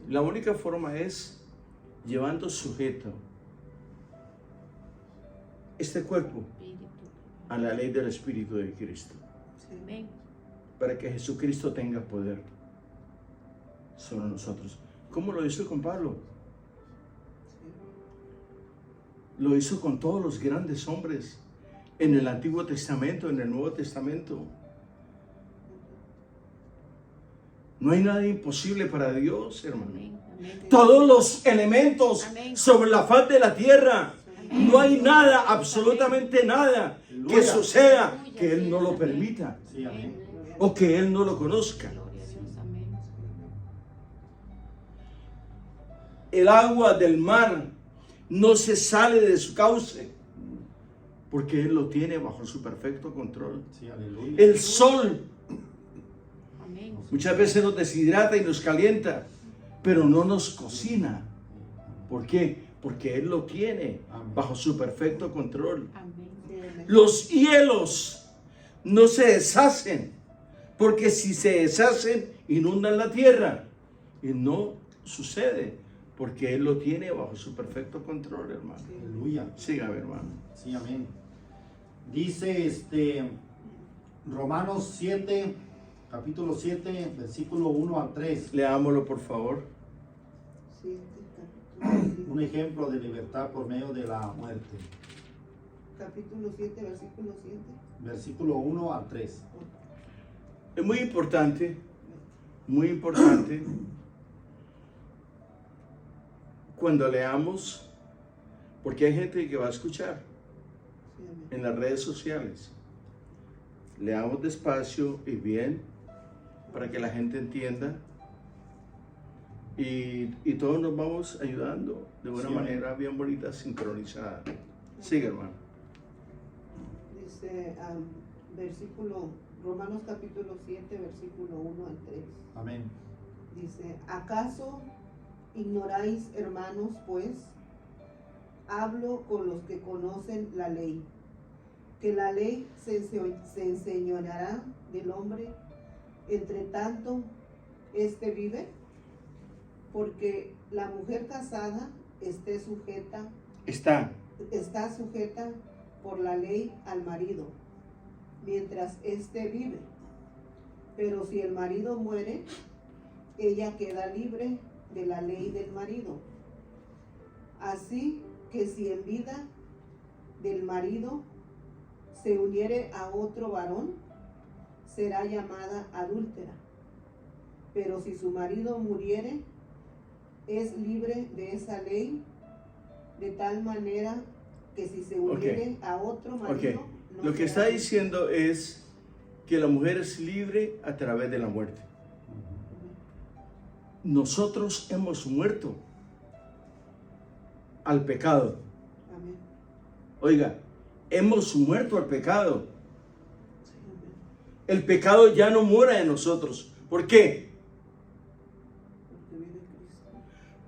La única forma es llevando sujeto este cuerpo Espíritu. a la ley del Espíritu de Cristo, Sí. Amén. para que Jesucristo tenga poder sobre nosotros. ¿Cómo lo hizo con Pablo? Lo hizo con todos los grandes hombres en el Antiguo Testamento, en el Nuevo Testamento. No hay nada imposible para Dios, hermano. Amén. Amén. Todos los elementos Amén. sobre la faz de la tierra, Amén. no hay nada, absolutamente nada que Aleluya. suceda que Él no lo permita Sí, amén. o que Él no lo conozca. Gloria a Dios. Amén. El agua del mar no se sale de su cauce porque Él lo tiene bajo su perfecto control. Sí, aleluya. El sol Amén. muchas veces nos deshidrata y nos calienta, pero no nos cocina. ¿Por qué? Porque Él lo tiene bajo su perfecto control. Amén. Sí, amén. Los hielos no se deshacen, porque si se deshacen, inundan la tierra. Y no sucede, porque Él lo tiene bajo su perfecto control, hermano. Aleluya. Sígame, hermano. Sí, amén. Dice Romanos 7, capítulo 7, versículo 1 al 3. Leámoslo, por favor. Sí, capítulo Un ejemplo de libertad por medio de la muerte. capítulo 7, versículo 7. Versículo 1 al 3. Es muy importante, cuando leamos, porque hay gente que va a escuchar Sí, amén. en las redes sociales. Leamos despacio y bien para que la gente entienda y todos nos vamos ayudando de una Sí, amén. manera bien bonita, sincronizada. Sigue, hermano. Dice Romanos capítulo 7, versículo 1 al 3. Amén. Dice, ¿acaso ignoráis, hermanos, pues? Hablo con los que conocen la ley, que la ley se enseñoreará del hombre, entre tanto éste vive, porque la mujer casada esté sujeta está. está sujeta por la ley al marido, mientras éste vive. Pero si el marido muere, ella queda libre de la ley del marido. Así que si en vida del marido se uniere a otro varón, será llamada adúltera. Pero si su marido muriere, es libre de esa ley, de tal manera que si se uniere a otro marido, no Lo que será está diciendo es que la mujer es libre a través de la muerte. Nosotros hemos muerto al pecado. Amén. Oiga, hemos muerto al pecado. Sí, amén. El pecado ya no mora en nosotros. ¿Por qué? Porque vive Cristo.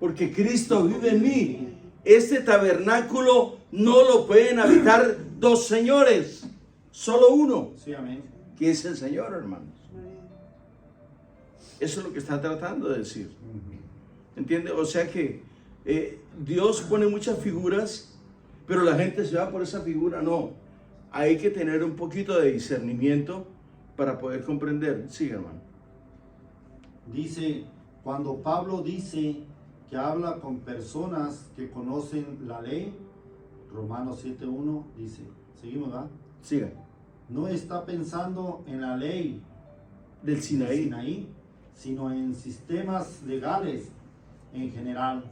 Porque Cristo vive en mí. Este tabernáculo no lo pueden habitar dos señores, solo uno, Sí, amén. que es el Señor, hermanos. Amén. Eso es lo que está tratando de decir. ¿Entiende? O sea que Dios pone muchas figuras, pero la gente se va por esa figura. No, hay que tener un poquito de discernimiento para poder comprender. Sí, hermano. Dice, cuando Pablo dice que habla con personas que conocen la ley, Romanos 7:1 dice, seguimos, ¿verdad? Siga. No está pensando en la ley Del de Sinaí. Sinaí, sino en sistemas legales en general.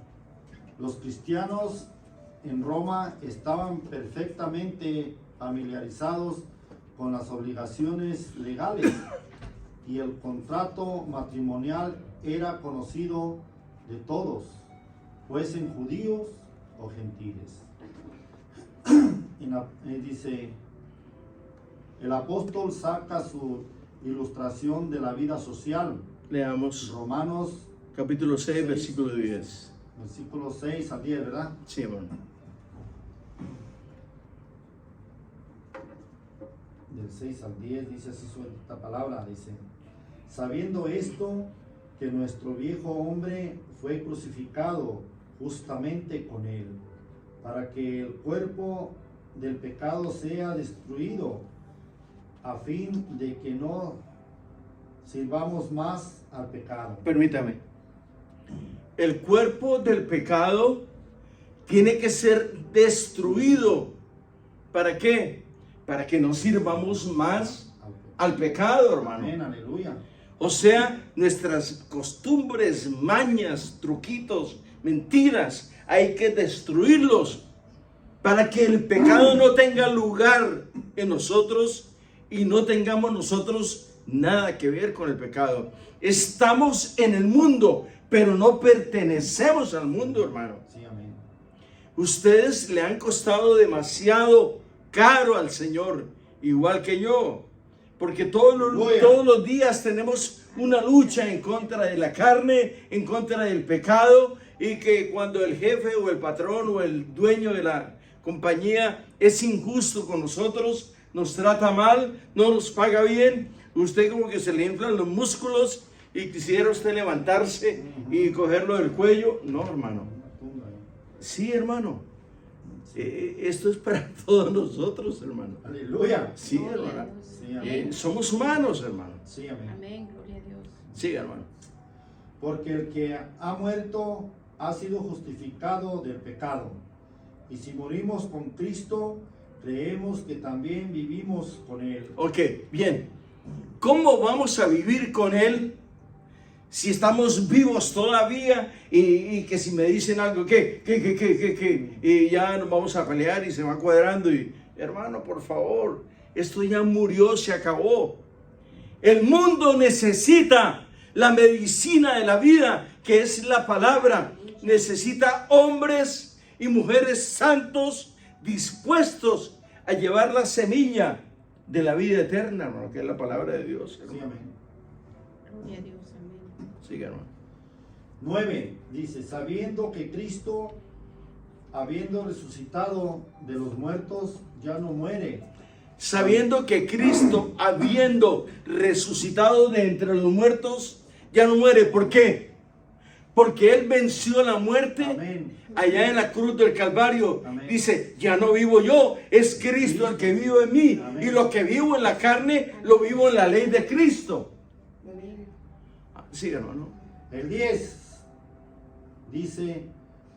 Los cristianos en Roma estaban perfectamente familiarizados con las obligaciones legales y el contrato matrimonial era conocido de todos, fuesen judíos o gentiles. Dice, el apóstol saca su ilustración de la vida social. Leamos Romanos, capítulo 6, 6, versículo 10. versículo 6 al 10, ¿verdad? Sí, hermano. Del 6 al 10 dice así esta palabra, dice, sabiendo esto, que nuestro viejo hombre fue crucificado justamente con él, para que el cuerpo del pecado sea destruido, a fin de que no sirvamos más al pecado. Permítame. El cuerpo del pecado tiene que ser destruido. ¿Para qué? Para que no sirvamos más al pecado, hermano. Amén, aleluya. O sea, nuestras costumbres, mañas, truquitos, mentiras, hay que destruirlos para que el pecado no tenga lugar en nosotros y no tengamos nosotros nada que ver con el pecado. Estamos en el mundo, pero no pertenecemos al mundo, hermano. Sí, amén. Ustedes le han costado demasiado caro al Señor, igual que yo. Porque todos los días tenemos una lucha en contra de la carne, en contra del pecado, y que cuando el jefe o el patrón o el dueño de la compañía es injusto con nosotros, nos trata mal, no nos paga bien, usted como que se le inflan los músculos y quisiera usted levantarse y cogerlo del cuello. No, hermano. Sí, hermano. Esto es para todos nosotros, hermano. Aleluya. Sí, Gloria a hermano. Dios. Sí, amén. Somos humanos, hermano. Sí, amén. Amén, gloria a Dios. Sí, hermano. Porque el que ha muerto ha sido justificado del pecado. Y si morimos con Cristo, creemos que también vivimos con Él. Ok, bien. ¿Cómo vamos a vivir con Él si estamos vivos todavía? Y que si me dicen algo, ¿qué? Y ya nos vamos a pelear y se va cuadrando. Y, hermano, por favor, esto ya murió, se acabó. El mundo necesita la medicina de la vida, que es la palabra. Necesita hombres y mujeres santos dispuestos a llevar la semilla de la vida eterna, hermano, que es la palabra de Dios, hermano. Sí, amén. Gloria a Dios, amén. Siga, hermano. 9. Dice, sabiendo que Cristo, habiendo resucitado de los muertos, ya no muere. Sabiendo que Cristo, habiendo resucitado de entre los muertos, ya no muere. ¿Por qué? porque Él venció la muerte. Amén. Allá en la cruz del Calvario. Amén. Dice, ya no vivo yo, es Cristo el que vive en mí. Amén. Y lo que vivo en la carne, lo vivo en la ley de Cristo. Sí, hermano. El 10 dice,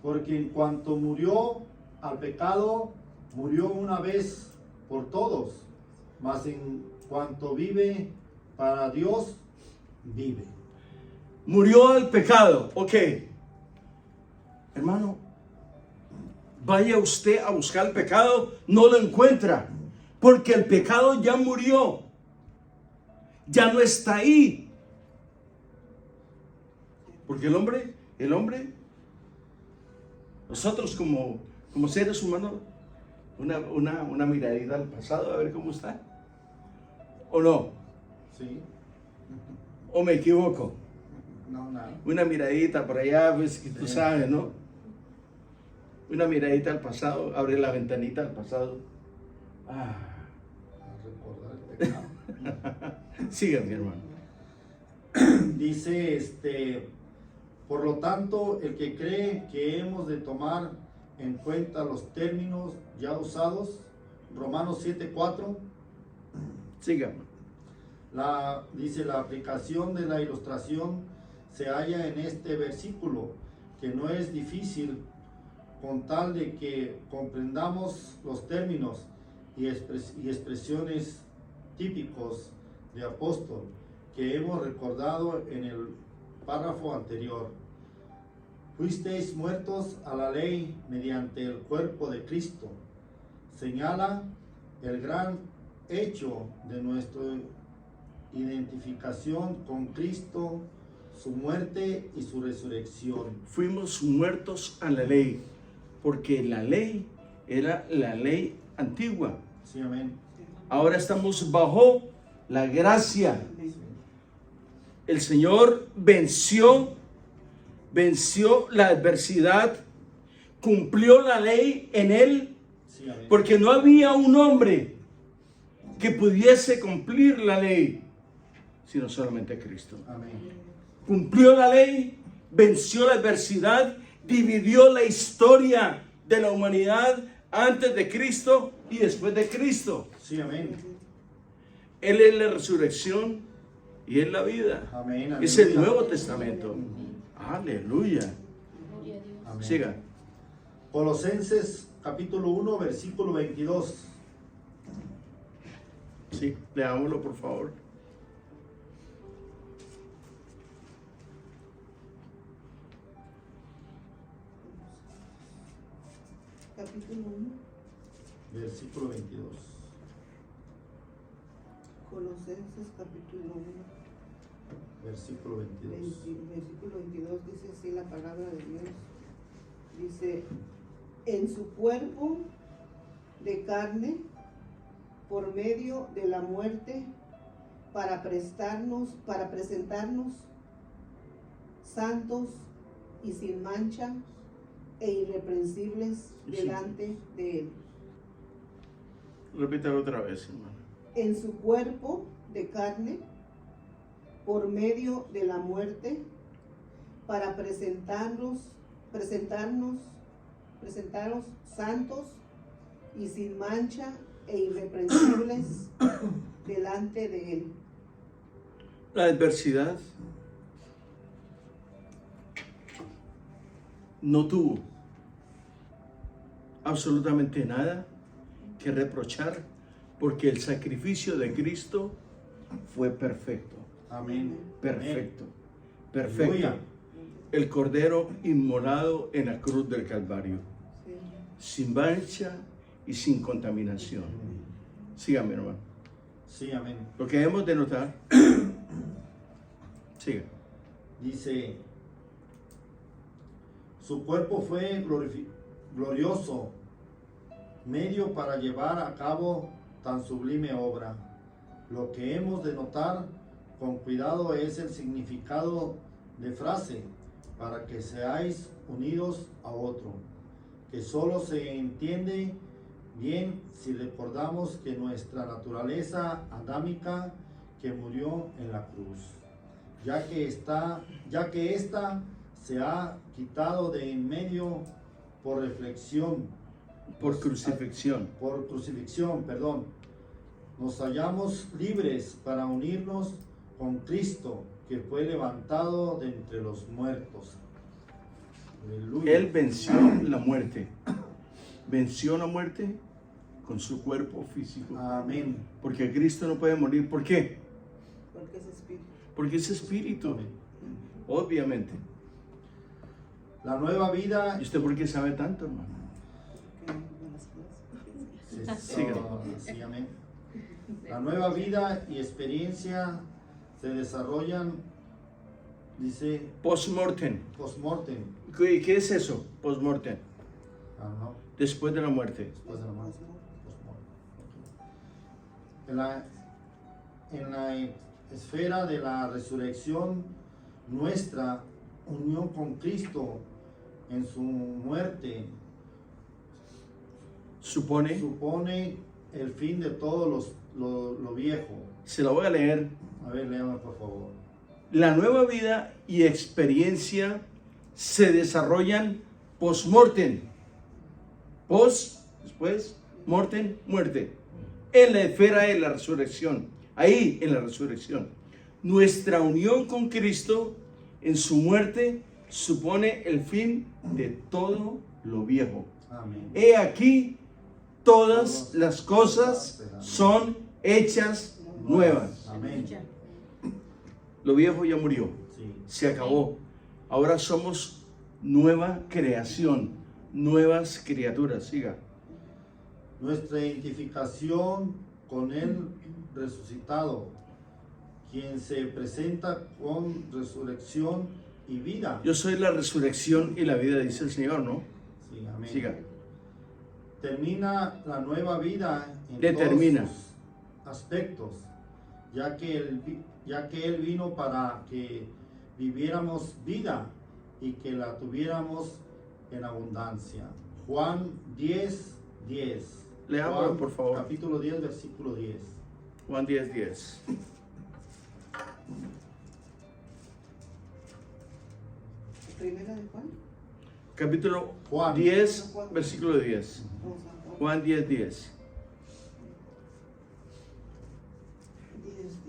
porque en cuanto murió al pecado, murió una vez por todos, mas en cuanto vive para Dios, vive. Murió al pecado. Ok. Hermano, vaya usted a buscar el pecado, no lo encuentra. Porque el pecado ya murió. Ya no está ahí. Porque el hombre, nosotros como seres humanos, una miradita al pasado, a ver cómo está. ¿O no? Sí. ¿O me equivoco? No, nada. Una miradita por allá, pues que tú sabes, ¿no? Una miradita al pasado, abre la ventanita al pasado. Ah. A recordar el pecado. Sigue, mi hermano. Dice, por lo tanto, el que cree que hemos de tomar en cuenta los términos ya usados, Romanos 7:4, Siga. dice, la aplicación de la ilustración se halla en este versículo, que no es difícil con tal de que comprendamos los términos y expresiones típicos de apóstol que hemos recordado en el párrafo anterior. Fuisteis muertos a la ley mediante el cuerpo de Cristo. Señala el gran hecho de nuestra identificación con Cristo, su muerte y su resurrección. Fuimos muertos a la ley, porque la ley era la ley antigua. Sí, amén. Ahora estamos bajo la gracia. El Señor venció la adversidad, cumplió la ley en Él, Sí, amén. porque no había un hombre que pudiese cumplir la ley, sino solamente Cristo. Amén. Cumplió la ley, venció la adversidad, dividió la historia de la humanidad antes de Cristo y después de Cristo. Sí, amén. Él es la resurrección y es la vida. Amén. Es el Aleluya. Nuevo Testamento. Aleluya. Gloria a Dios. Amén. Siga. Colosenses capítulo 1, versículo 22. Sí, leámoslo por favor. Capítulo 1, Versículo 22. Colosenses capítulo 1, Versículo 22. versículo 22 dice así la palabra de Dios. Dice, en su cuerpo de carne, por medio de la muerte, para presentarnos santos y sin mancha e irreprensibles delante de Él. Repítalo otra vez, hermano. En su cuerpo de carne, por medio de la muerte, para presentarnos santos y sin mancha e irreprensibles delante de Él. La adversidad no tuvo absolutamente nada que reprochar, porque el sacrificio de Cristo fue perfecto. Amén. Perfecto. Perfecto. Aleluya. El Cordero inmolado en la cruz del Calvario, Sí. sin mancha y sin contaminación. Sígame, hermano. Sí, amén. Lo que debemos de notar. Siga. Dice, su cuerpo fue glorioso, medio para llevar a cabo tan sublime obra. Lo que hemos de notar con cuidado es el significado de frase, para que seáis unidos a otro, que solo se entiende bien si recordamos que nuestra naturaleza adámica que murió en la cruz, ya que ésta se ha quitado de en medio por reflexión, por crucifixión. por crucifixión, perdón. Nos hallamos libres para unirnos con Cristo, que fue levantado de entre los muertos. Aleluya. Él venció la muerte. Venció la muerte con su cuerpo físico. Amén. Porque Cristo no puede morir. ¿Por qué? Porque es espíritu. Porque es espíritu. Obviamente. La nueva vida. ¿Y usted por qué sabe tanto, hermano? Siga. Sí, amén. La nueva vida y experiencia se desarrollan, dice, Post-mortem. post-mortem. ¿Qué es eso? Post-mortem. No, Después de la muerte. después de la muerte. Post-mortem. En la esfera de la resurrección, nuestra unión con Cristo en su muerte supone el fin de todo lo viejo. Se lo voy a leer. A ver, léame por favor. La nueva vida y experiencia se desarrollan post-mortem. Post, después, mortem, muerte. En la esfera de la resurrección. Ahí, en la resurrección. Nuestra unión con Cristo en su muerte supone el fin de todo lo viejo. Amén. He aquí, todas las cosas son hechas nuevas. Amén. Lo viejo ya murió, Sí. se acabó. Ahora somos nueva creación, nuevas criaturas. Siga. Nuestra identificación con el resucitado, quien se presenta con resurrección y vida. Yo soy la resurrección y la vida, dice el Señor, ¿no? Sí, amén. Siga. Termina la nueva vida en Determina. todos sus aspectos, ya que Él vino para que viviéramos vida y que la tuviéramos en abundancia. Juan 10, 10. Leámoslo, Juan, por favor. Capítulo 10, versículo 10. Juan 10:10. Primera de Juan. Capítulo Juan. 10, versículo 10. Vamos a Juan. Juan 10:10. 10, 10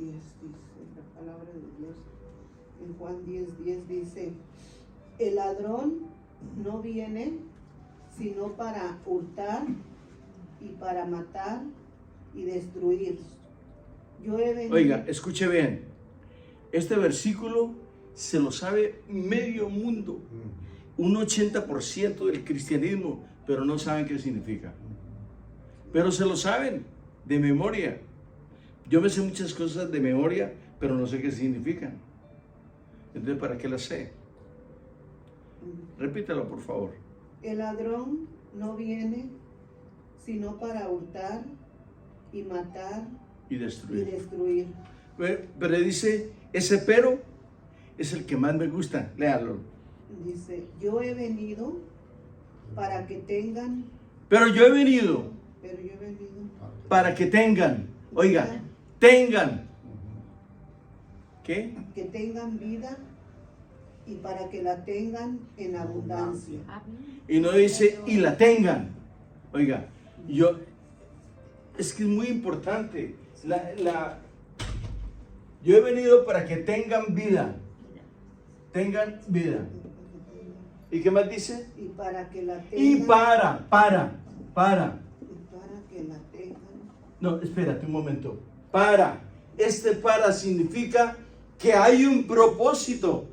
dice la palabra de Dios. En Juan 10, 10 dice: el ladrón no viene sino para hurtar y para matar y destruir. Yo he venido. Oiga, escuche bien. Este versículo se lo sabe medio mundo. Un 80% del cristianismo, pero no saben qué significa. Pero se lo saben de memoria. Yo me sé muchas cosas de memoria, pero no sé qué significan. Entonces, ¿para qué las sé? Repítalo, por favor. El ladrón no viene sino para hurtar y matar Y y destruir. destruir. Pero dice, ese pero es el que más me gusta. Léalo. Dice: yo he venido para que tengan, Pero yo he venido pero yo he venido para que tengan. Oiga, tengan. ¿Qué? que tengan vida y para que la tengan en abundancia. Y no dice, y la tengan. Oiga, es que es muy importante. Yo he venido para que tengan vida. Tengan vida. ¿Y qué más dice? Y para que la Y tengan. para. Y para que la tengan. No, espérate un momento. Para. Este para significa que hay un propósito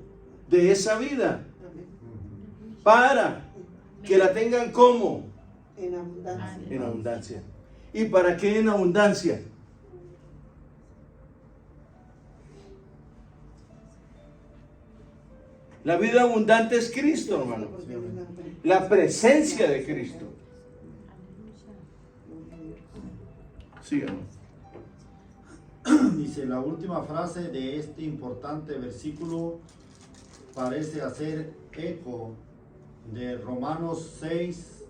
de esa vida. Amén. Para que la tengan como En abundancia. en abundancia. ¿Y para qué en abundancia? La vida abundante es Cristo, hermano. Porque es La presencia de Cristo. Síganos. Dice, la última frase de este importante versículo parece hacer eco de Romanos 6,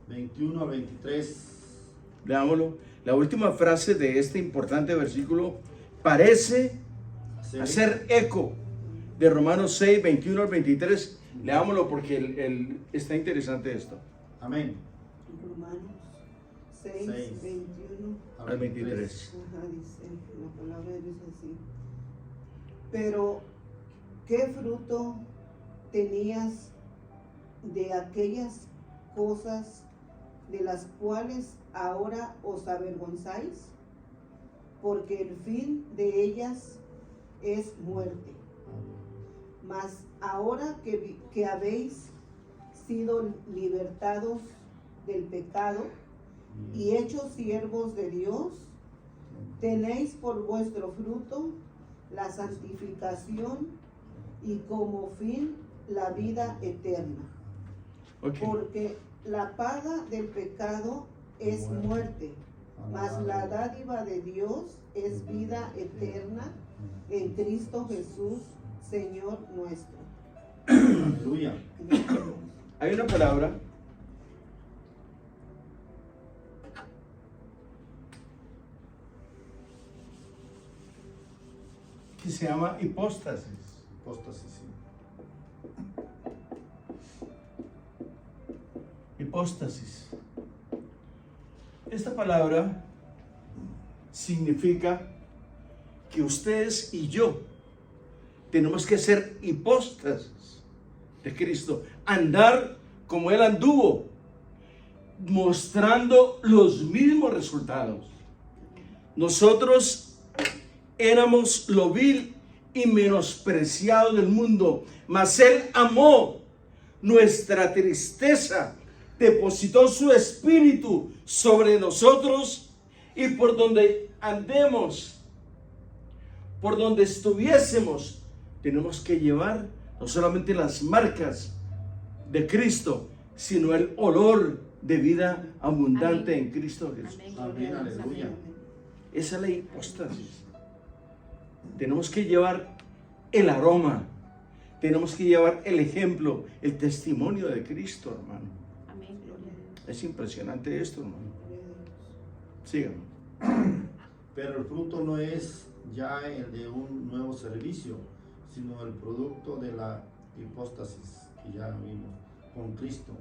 21 al 23. Leámoslo. La última frase de este importante versículo parece hacer eco de Romanos 6, 21 al 23. Leámoslo porque está interesante esto. Amén. Romanos 6, 6. 21 Al 23. Ajá, dice la palabra de Dios así. Pero, ¿qué fruto tenías de aquellas cosas de las cuales ahora os avergonzáis? Porque el fin de ellas es muerte. Mas ahora que habéis sido libertados del pecado y hechos siervos de Dios, tenéis por vuestro fruto la santificación y como fin la vida eterna. Ok. Porque la paga del pecado es muerte, mas la dádiva de Dios es vida eterna en Cristo Jesús, Señor nuestro. Aleluya. Hay una palabra que se llama hipóstasis. Apóstasis, sí. Hipóstasis. Esta palabra significa que ustedes y yo tenemos que ser hipóstasis de Cristo, andar como Él anduvo, mostrando los mismos resultados. Nosotros éramos lo vil y menospreciado del mundo, mas Él amó nuestra tristeza, depositó su espíritu sobre nosotros y por donde andemos, por donde estuviésemos, tenemos que llevar no solamente las marcas de Cristo, sino el olor de vida abundante Amén. en Cristo Jesús. Amén, aleluya. Esa es la hipóstasis. Tenemos que llevar el aroma, tenemos que llevar el ejemplo, el testimonio de Cristo, hermano. Amén, gloria a Dios. Es impresionante esto, hermano. Síganme. Pero el fruto no es ya el de un nuevo servicio, sino el producto de la hipóstasis que ya vimos con Cristo.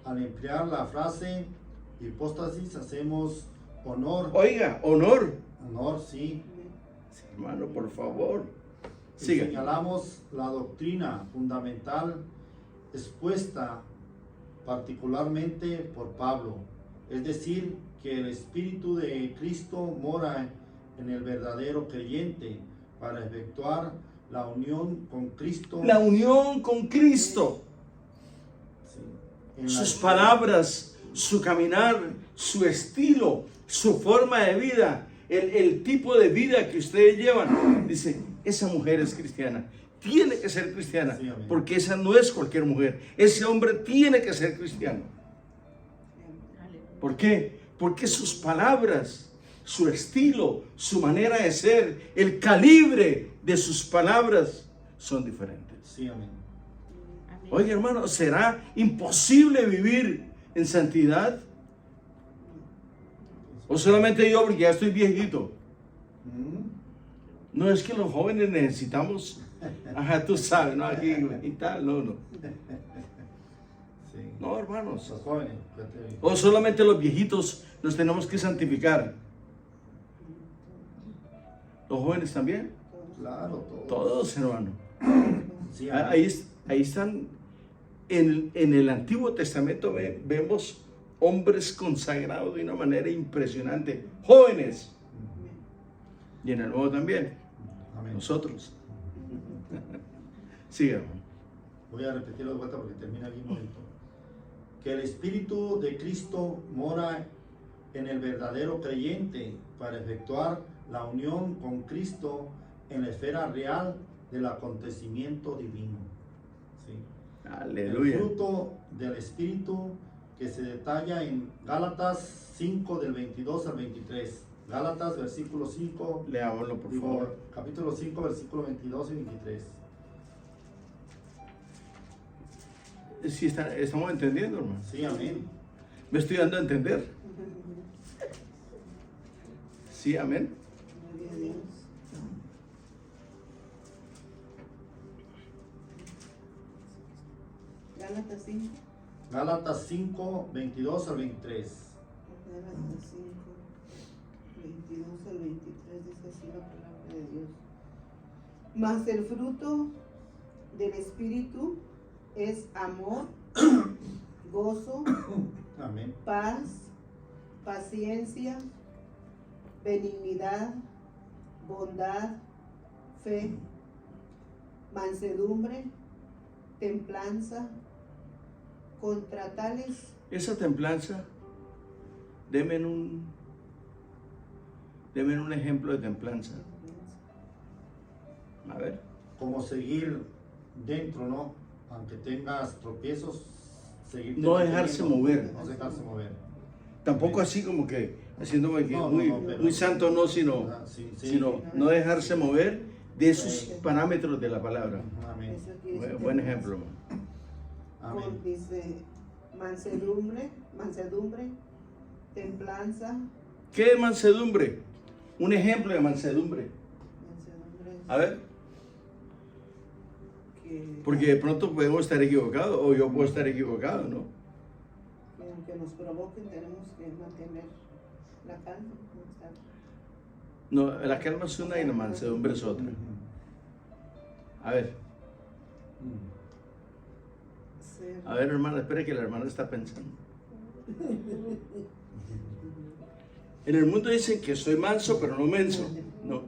Al emplear la frase hipóstasis hacemos honor. Oiga, honor. Honor, sí. Sí, hermano, por favor. Y Siga. señalamos la doctrina fundamental expuesta particularmente por Pablo, es decir, que el Espíritu de Cristo mora en el verdadero creyente para efectuar la unión con Cristo. La unión con Cristo. Sí, en la Sus esfera- palabras, su caminar, su estilo, su forma de vida, el tipo de vida que ustedes llevan. Dice, esa mujer es cristiana, tiene que ser cristiana, Sí, amén. porque esa no es cualquier mujer. Ese hombre tiene que ser cristiano. Aleluya. ¿Por qué? Porque sus palabras, su estilo, su manera de ser, el calibre de sus palabras son diferentes. Sí, amén. Amén. Oye, hermano, ¿será imposible vivir en santidad? ¿O solamente yo porque ya estoy viejito? No, es que los jóvenes necesitamos, ajá, tú sabes, ¿no? Aquí y tal, no. Sí. No, hermanos. Los jóvenes, fíjate. O solamente los viejitos nos tenemos que santificar. ¿Los jóvenes también? Claro, Todos, hermano. Sí, amén. Ahí están, en el Antiguo Testamento vemos hombres consagrados de una manera impresionante, jóvenes, y en el Nuevo también, Amén. nosotros. Sigan. Voy a repetirlo de vuelta porque termina bien bonito. Que el Espíritu de Cristo mora en el verdadero creyente para efectuar la unión con Cristo en la esfera real del acontecimiento divino. ¿Sí? El Aleluya. fruto del Espíritu que se detalla en Gálatas 5 del 22 al 23. Gálatas versículo 5, Leámoslo, por favor. capítulo 5 versículo 22 y 23. Sí, estamos entendiendo, hermano. Sí, amén. Me estoy dando a entender. Sí, amén. Gloria a Dios. Gálatas 5. Gálatas 5, 22 al 23. Gálatas 5, 22 al 23, dice así la palabra de Dios. Mas el fruto del Espíritu es amor, gozo, Amén. paz, paciencia, benignidad, bondad, fe, mansedumbre, templanza. Contra tales Esa templanza, denme un ejemplo de templanza. A ver. Como seguir dentro, ¿no? Aunque tengas tropiezos, seguir. No dejarse mover. No dejarse mover. Tampoco así como que haciéndome que No, muy, pero- muy santo, no, sino, Sí, sí. sino no dejarse mover de esos parámetros de la palabra. Amén. Eso quiere decir Buen templanza. ejemplo, hermano. Amén. Dice mansedumbre, templanza. ¿Qué es mansedumbre? Un ejemplo de mansedumbre. Mansedumbre es A ver, que, porque de pronto podemos estar equivocados o yo puedo estar equivocado, ¿no? que aunque nos provoquen tenemos que mantener la calma. ¿No? Estar- No, la calma es una y la mansedumbre es otra. A ver, ser- a ver, hermana, espere que la hermana está pensando. En el mundo dicen que soy manso, pero no menso. No,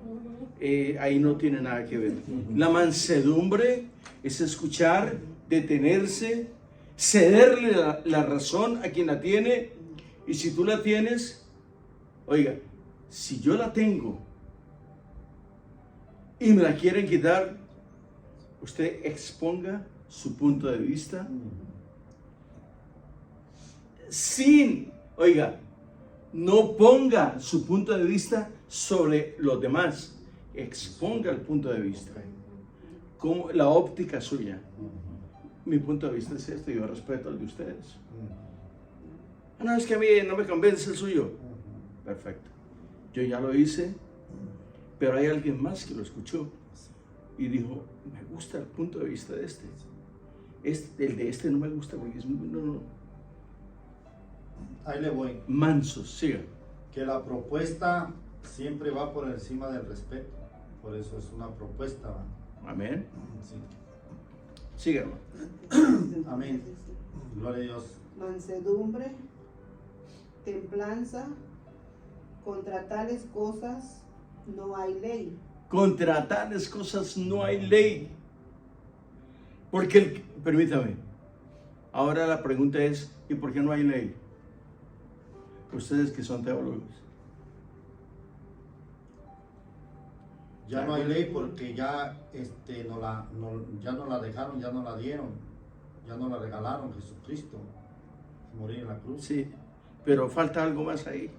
ahí no tiene nada que ver. La mansedumbre es escuchar, detenerse, cederle la razón a quien la tiene. Y si tú la tienes, oiga, si yo la tengo y me la quieren quitar, usted exponga su punto de vista sin, oiga, no ponga su punto de vista sobre los demás, exponga el punto de vista, como la óptica suya. Mi punto de vista es este, yo respeto el de ustedes. Ah, no, es que a mí no me convence el suyo. Perfecto. Yo ya lo hice, pero hay alguien más que lo escuchó y dijo, me gusta el punto de vista de este. El de este no me gusta porque es muy, no. Ahí le voy. Mansos, siga. Que la propuesta siempre va por encima del respeto. Por eso es una propuesta. ¿va? Amén. Sí. Siga, hermano. Amén. Gloria a Dios. Mansedumbre, templanza. Contra tales cosas no hay ley. Contra tales cosas no hay ley. Porque, permítame, ahora la pregunta es, ¿y por qué no hay ley? Ustedes que son teólogos. Ya no hay ley porque ya ya no la dejaron, ya no la dieron, ya no la regalaron Jesucristo. Morir en la cruz. Sí, pero falta algo más ahí.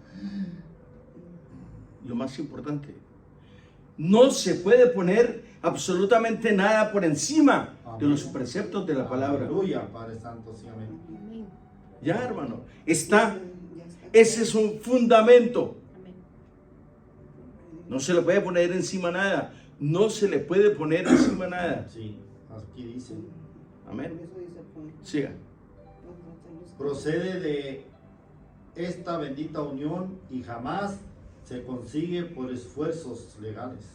Lo más importante. No se puede poner absolutamente nada por encima de los preceptos de la palabra. Aleluya, Padre Santo, sí, amén. Amén. Ya, hermano, está. Ya está. Ese es un fundamento. Amén. No se le puede poner encima nada. No se le puede poner encima nada. Sí, aquí dice. Amén. Por eso dice, pues, Siga. Procede de esta bendita unión y jamás se consigue por esfuerzos legales.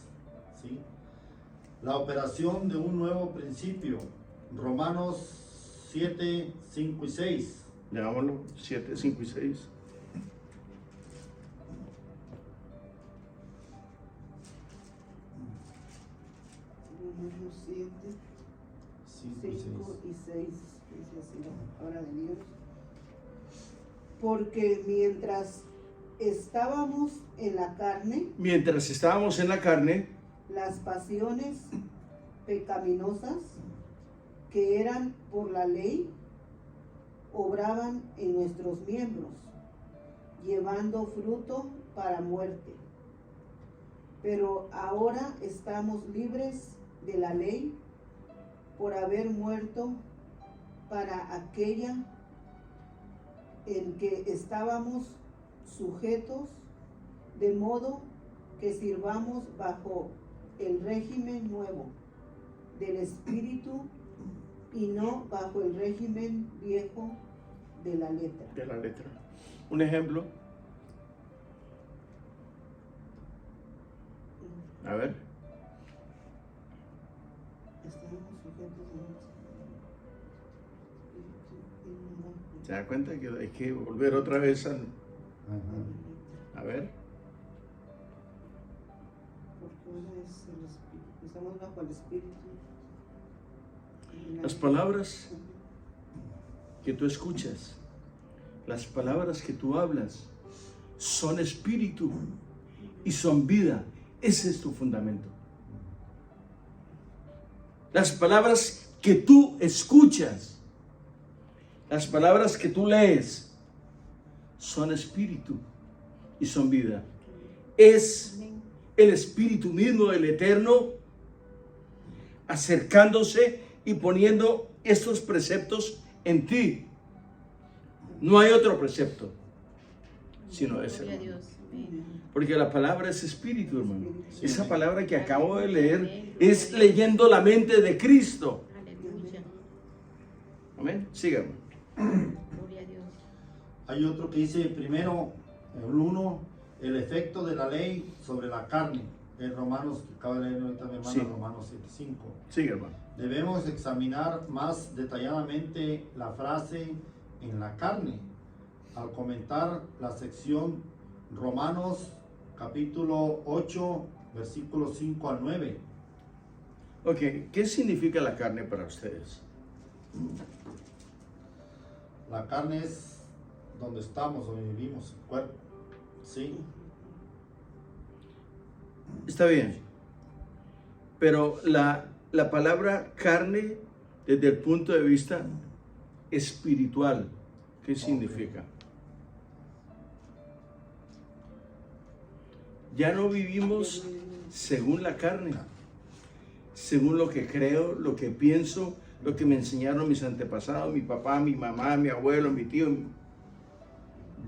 ¿Sí? La operación de un nuevo principio. Romanos 7, 5 y 6. Leámoslo. 7, 5 y 6. Romanos 7, 5 y 6. 5 y 6, dice así la palabra de Dios. Porque mientras estábamos en la carne, Mientras estábamos en la carne, las pasiones pecaminosas que eran por la ley obraban en nuestros miembros, llevando fruto para muerte. Pero ahora estamos libres de la ley por haber muerto para aquella en que estábamos sujetos, de modo que sirvamos bajo el régimen nuevo del Espíritu y no bajo el régimen viejo de la letra. De la letra. Un ejemplo. A ver. Estamos sujetos a ¿Se da cuenta que hay que volver otra vez al... A ver. porque uno es el espíritu, estamos bajo el espíritu. Las palabras que tú escuchas, las palabras que tú hablas, son espíritu y son vida. Ese es tu fundamento. Las palabras que tú escuchas, las palabras que tú lees, son espíritu y son vida. Es el espíritu mismo del Eterno acercándose y poniendo estos preceptos en ti. No hay otro precepto sino ese, Gloria a hermano. Dios. Amén. Porque la palabra es espíritu, hermano. Esa palabra que acabo de leer es leyendo la mente de Cristo. Aleluya. Amén. Síganme. Gloria a Dios. Hay otro que dice primero, el 1, el efecto de la ley sobre la carne. En Romanos, que acaba de leer ahorita mi hermano, Sí. Romanos 7:5. Sigue, hermano. Debemos examinar más detalladamente la frase en la carne al comentar la sección Romanos capítulo 8, versículos 5 al 9. Ok, ¿qué significa la carne para ustedes? La carne es donde estamos, donde vivimos, el cuerpo. ¿Sí? Está bien. Pero la palabra carne, desde el punto de vista espiritual, ¿qué significa? Ya no vivimos según la carne, según lo que creo, lo que pienso, lo que me enseñaron mis antepasados, mi papá, mi mamá, mi abuelo, mi tío.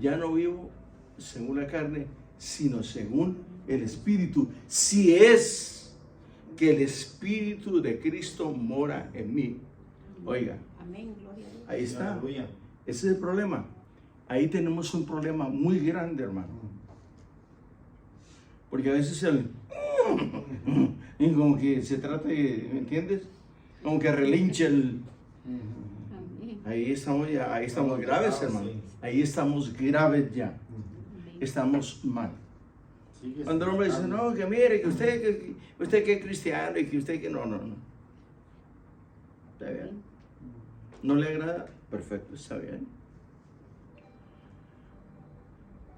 Ya no vivo según la carne, sino según el Espíritu. Si es que el Espíritu de Cristo mora en mí. Oiga, Amén. Gloria a Dios. ahí está. Aleluya. Ese es el problema. Ahí tenemos un problema muy grande, hermano. Porque a veces y como que se trata de, ¿me entiendes? Como que relincha el... Amén. Ahí estamos ya, ahí estamos graves, hermano. Sí. Ahí estamos graves ya. Amén. Estamos mal. Sigue Cuando el hombre dice, no, que mire, que usted que es cristiano y que usted que no. Está bien. ¿No le agrada? Perfecto, está bien.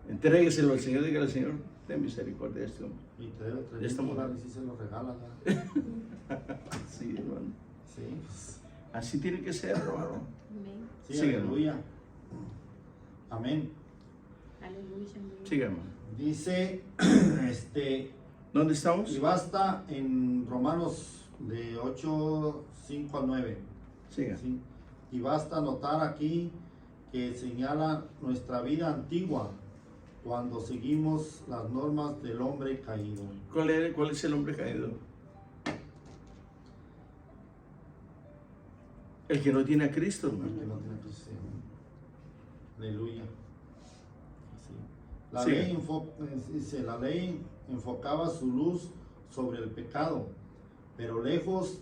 Entrégueselo al Señor, dígale al Señor, ten misericordia de este hombre. Y te debe Ya estamos. $3,000 y se lo regala. ¿verdad? Sí, hermano. Sí, pues, Así tiene que ser, hermano. Amén. sí, Sigue, aleluya. Amén. Aleluya. Amén. Siga, hermano. Dice, ¿Dónde estamos? y basta en Romanos de 8, 5 al 9. Siga. ¿sí? Y basta notar aquí que señala nuestra vida antigua cuando seguimos las normas del hombre caído. ¿Cuál es el hombre caído? El que no tiene a Cristo, El hermano. que no tiene Cristo. Aleluya. Sí. La, Sí. dice, la ley enfocaba su luz sobre el pecado, pero lejos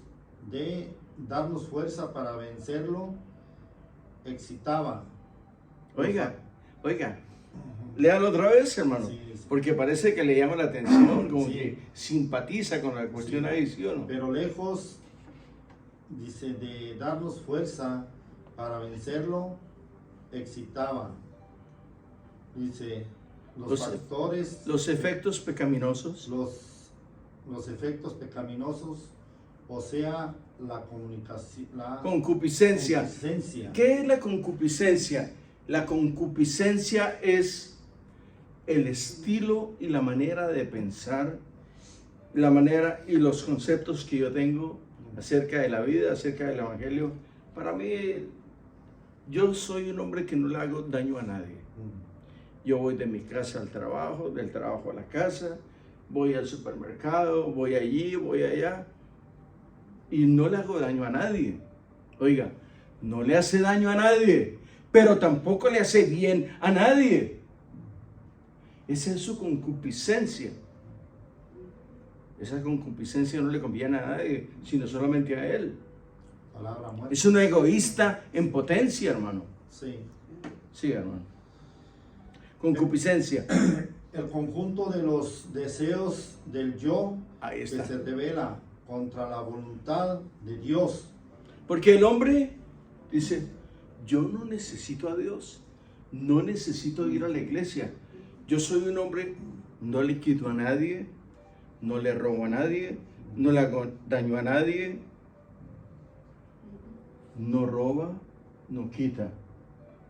de darnos fuerza para vencerlo, excitaba. Oiga, léalo otra vez, hermano. Sí, sí. Porque parece que le llama la atención, como Sí. que simpatiza con la cuestión Sí. ahí, ¿sí o no? Pero lejos, dice, de darnos fuerza para vencerlo, excitaba. Dice, los factores, Los efectos pecaminosos. los efectos pecaminosos, o sea, la comunicación, la Concupiscencia. concupiscencia. ¿Qué es la concupiscencia? La concupiscencia es el estilo y la manera de pensar, la manera y los conceptos que yo tengo acerca de la vida, acerca del Evangelio. Para mí, yo soy un hombre que no le hago daño a nadie. Yo voy de mi casa al trabajo, del trabajo a la casa, voy al supermercado, voy allí, voy allá, y no le hago daño a nadie. Oiga, no le hace daño a nadie, pero tampoco le hace bien a nadie. Esa es su concupiscencia. Esa concupiscencia no le conviene a nadie, sino solamente a él. Palabra muerta. Es un egoísta en potencia, hermano. Sí. Sí, hermano. Concupiscencia. El conjunto de los deseos del yo Ahí que está. se revela contra la voluntad de Dios. Porque el hombre dice, yo no necesito a Dios, no necesito ir a la iglesia. Yo soy un hombre, no le quito a nadie, no le robo a nadie, no le hago daño a nadie, no roba, no quita,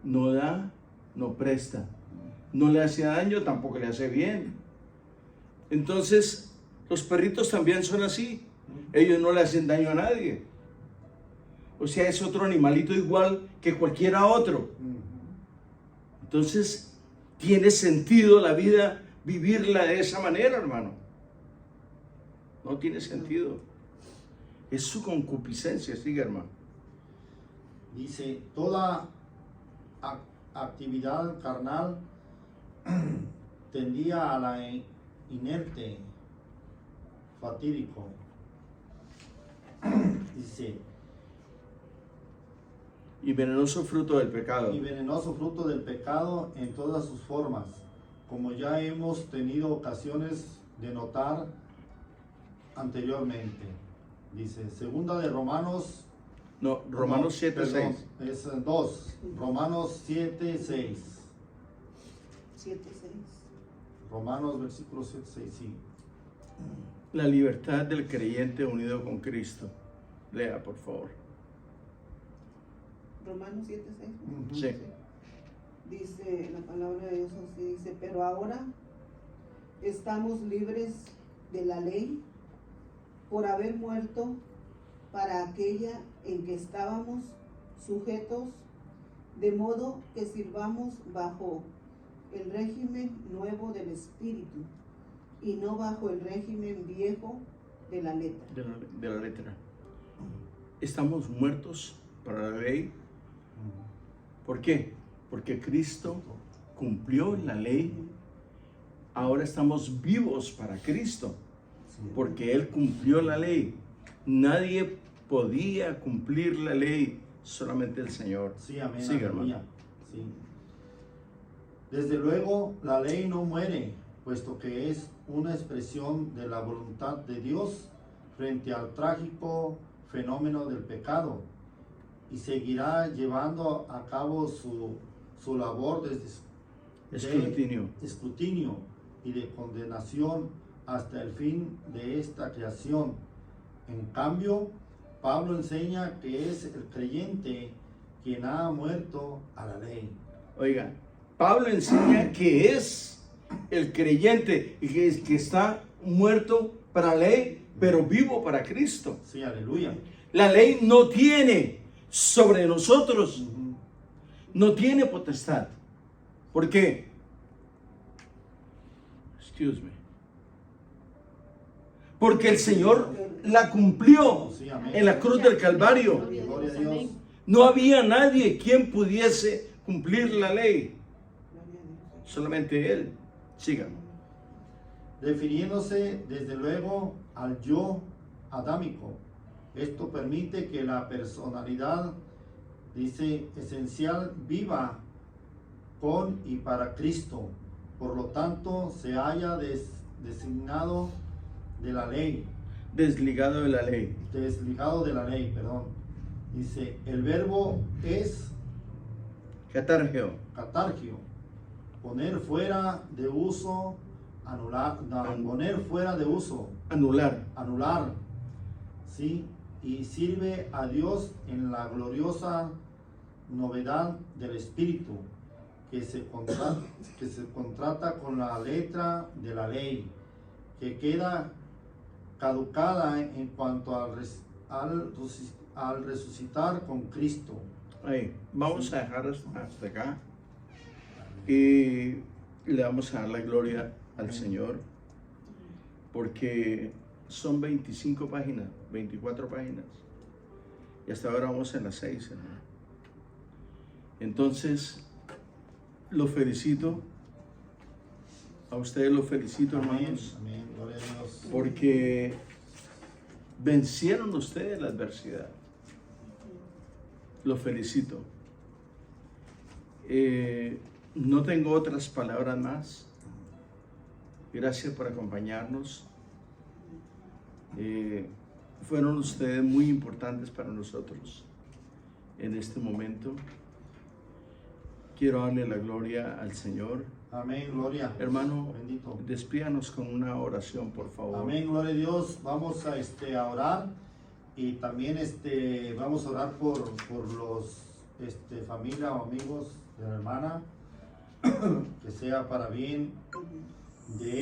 no da, no presta, no le hace daño, tampoco le hace bien. Entonces, los perritos también son así, ellos no le hacen daño a nadie. O sea, es otro animalito igual que cualquiera otro. Entonces, tiene sentido la vida, vivirla de esa manera, hermano. No tiene sentido. Es su concupiscencia, sigue, hermano. Dice, toda actividad carnal tendía a la inerte, fatídico. Dice, Y venenoso fruto del pecado. y venenoso fruto del pecado en todas sus formas, como ya hemos tenido ocasiones de notar anteriormente. Dice, segunda de Romanos. No, Romanos 7, perdón, 6. es 2, Romanos 7, 6. 7:6. Romanos versículo 7, 6, sí. La libertad del creyente unido con Cristo. Lea, por favor. Romanos 7:6. Ujú. Sí. Dice la palabra de Dios así, dice, pero ahora estamos libres de la ley por haber muerto para aquella en que estábamos sujetos, de modo que sirvamos bajo el régimen nuevo del Espíritu y no bajo el régimen viejo de la letra. De la letra. Estamos muertos para la ley. ¿Por qué? Porque Cristo cumplió la ley. Ahora estamos vivos para Cristo, porque Él cumplió la ley. Nadie podía cumplir la ley, solamente el Señor. Sí, amén. Sigue, aleluya. hermano. Sí. Desde luego, la ley no muere, puesto que es una expresión de la voluntad de Dios frente al trágico fenómeno del pecado, y seguirá llevando a cabo su labor de escrutinio y de condenación hasta el fin de esta creación. En cambio, Pablo enseña que es el creyente quien ha muerto a la ley. Oiga, Pablo enseña que es el creyente y que está muerto para la ley, pero vivo para Cristo. Sí, aleluya. La ley no tiene sobre nosotros, Ujú. no tiene potestad. ¿Por qué? Excuse me. Porque el Señor la cumplió Sí, amén. en la cruz del Calvario. Gloria a Dios. No había nadie quien pudiese cumplir la ley, Gloria a Dios. solamente Él. Sigan. Refiriéndose desde luego al yo adámico. Esto permite que la personalidad, dice, esencial viva con y para Cristo. Por lo tanto, se haya designado de la ley, Desligado de la ley. desligado de la ley, perdón. Dice, el verbo es Catargeo. catargio, poner fuera de uso, anular, poner fuera de uso, Anular. anular, ¿sí? Y sirve a Dios en la gloriosa novedad del Espíritu, que se contrata con la letra de la ley, que queda caducada en cuanto al resucitar con Cristo. Ahí. Vamos a dejar hasta acá. Y le vamos a dar la gloria al Señor. Porque son 25 páginas, 24 páginas. Y hasta ahora vamos en las 6, hermano. Entonces, los felicito. A ustedes los felicito, Amén, hermanos. amén, gloria a Dios. Porque vencieron ustedes la adversidad. Los felicito. No tengo otras palabras más. Gracias por acompañarnos. Fueron ustedes muy importantes para nosotros en este momento. Quiero darle la gloria al Señor. Amén, gloria. Hermano, Bendito. despídanos con una oración, por favor. Amén, gloria a Dios. Vamos a orar y también vamos a orar por los familia o amigos de la hermana, que sea para bien de